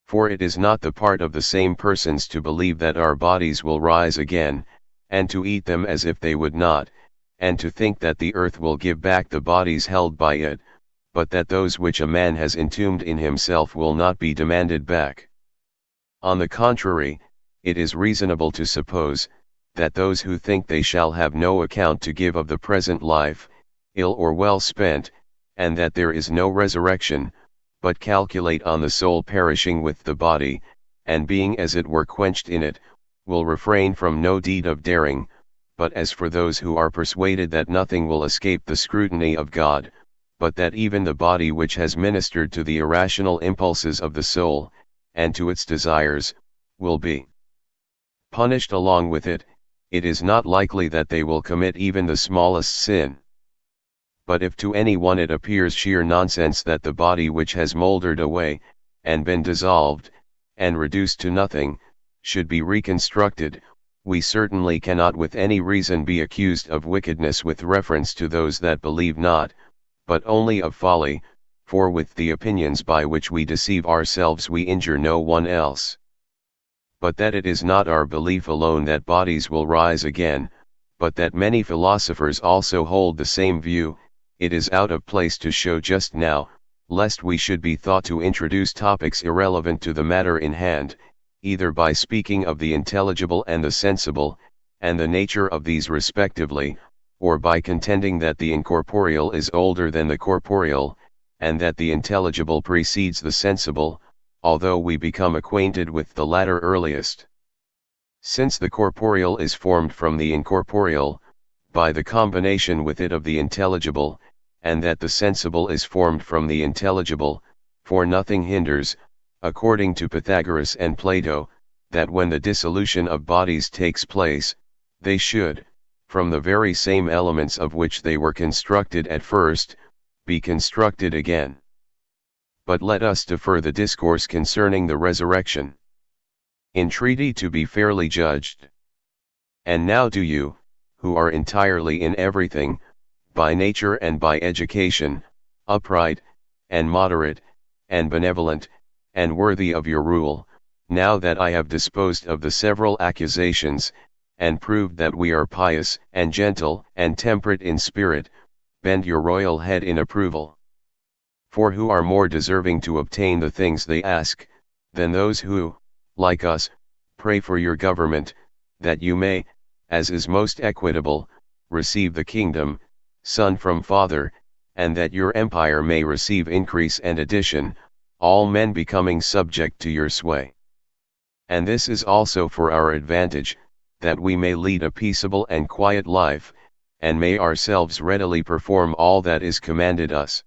For it is not the part of the same persons to believe that our bodies will rise again, and to eat them as if they would not, and to think that the earth will give back the bodies held by it, but that those which a man has entombed in himself will not be demanded back. On the contrary, it is reasonable to suppose, that those who think they shall have no account to give of the present life, ill or well spent, and that there is no resurrection, but calculate on the soul perishing with the body, and being as it were quenched in it, will refrain from no deed of daring. But as for those who are persuaded that nothing will escape the scrutiny of God, but that even the body which has ministered to the irrational impulses of the soul, and to its desires, will be punished along with it, it is not likely that they will commit even the smallest sin. But if to any one it appears sheer nonsense that the body which has mouldered away, and been dissolved, and reduced to nothing, should be reconstructed, we certainly cannot with any reason be accused of wickedness with reference to those that believe not, but only of folly, for with the opinions by which we deceive ourselves we injure no one else. But that it is not our belief alone that bodies will rise again, but that many philosophers also hold the same view, it is out of place to show just now, lest we should be thought to introduce topics irrelevant to the matter in hand, either by speaking of the intelligible and the sensible, and the nature of these respectively, or by contending that the incorporeal is older than the corporeal, and that the intelligible precedes the sensible, although we become acquainted with the latter earliest. Since the corporeal is formed from the incorporeal, by the combination with it of the intelligible, and that the sensible is formed from the intelligible, for nothing hinders, according to Pythagoras and Plato, that when the dissolution of bodies takes place, they should, from the very same elements of which they were constructed at first, be constructed again. But let us defer the discourse concerning the resurrection. Entreaty to be fairly judged. And now do you, who are entirely in everything, by nature and by education, upright, and moderate, and benevolent, and worthy of your rule, now that I have disposed of the several accusations, and proved that we are pious, and gentle, and temperate in spirit, bend your royal head in approval. For who are more deserving to obtain the things they ask, than those who, like us, pray for your government, that you may, as is most equitable, receive the kingdom, son from father, and that your empire may receive increase and addition, all men becoming subject to your sway. And this is also for our advantage, that we may lead a peaceable and quiet life, and may ourselves readily perform all that is commanded us.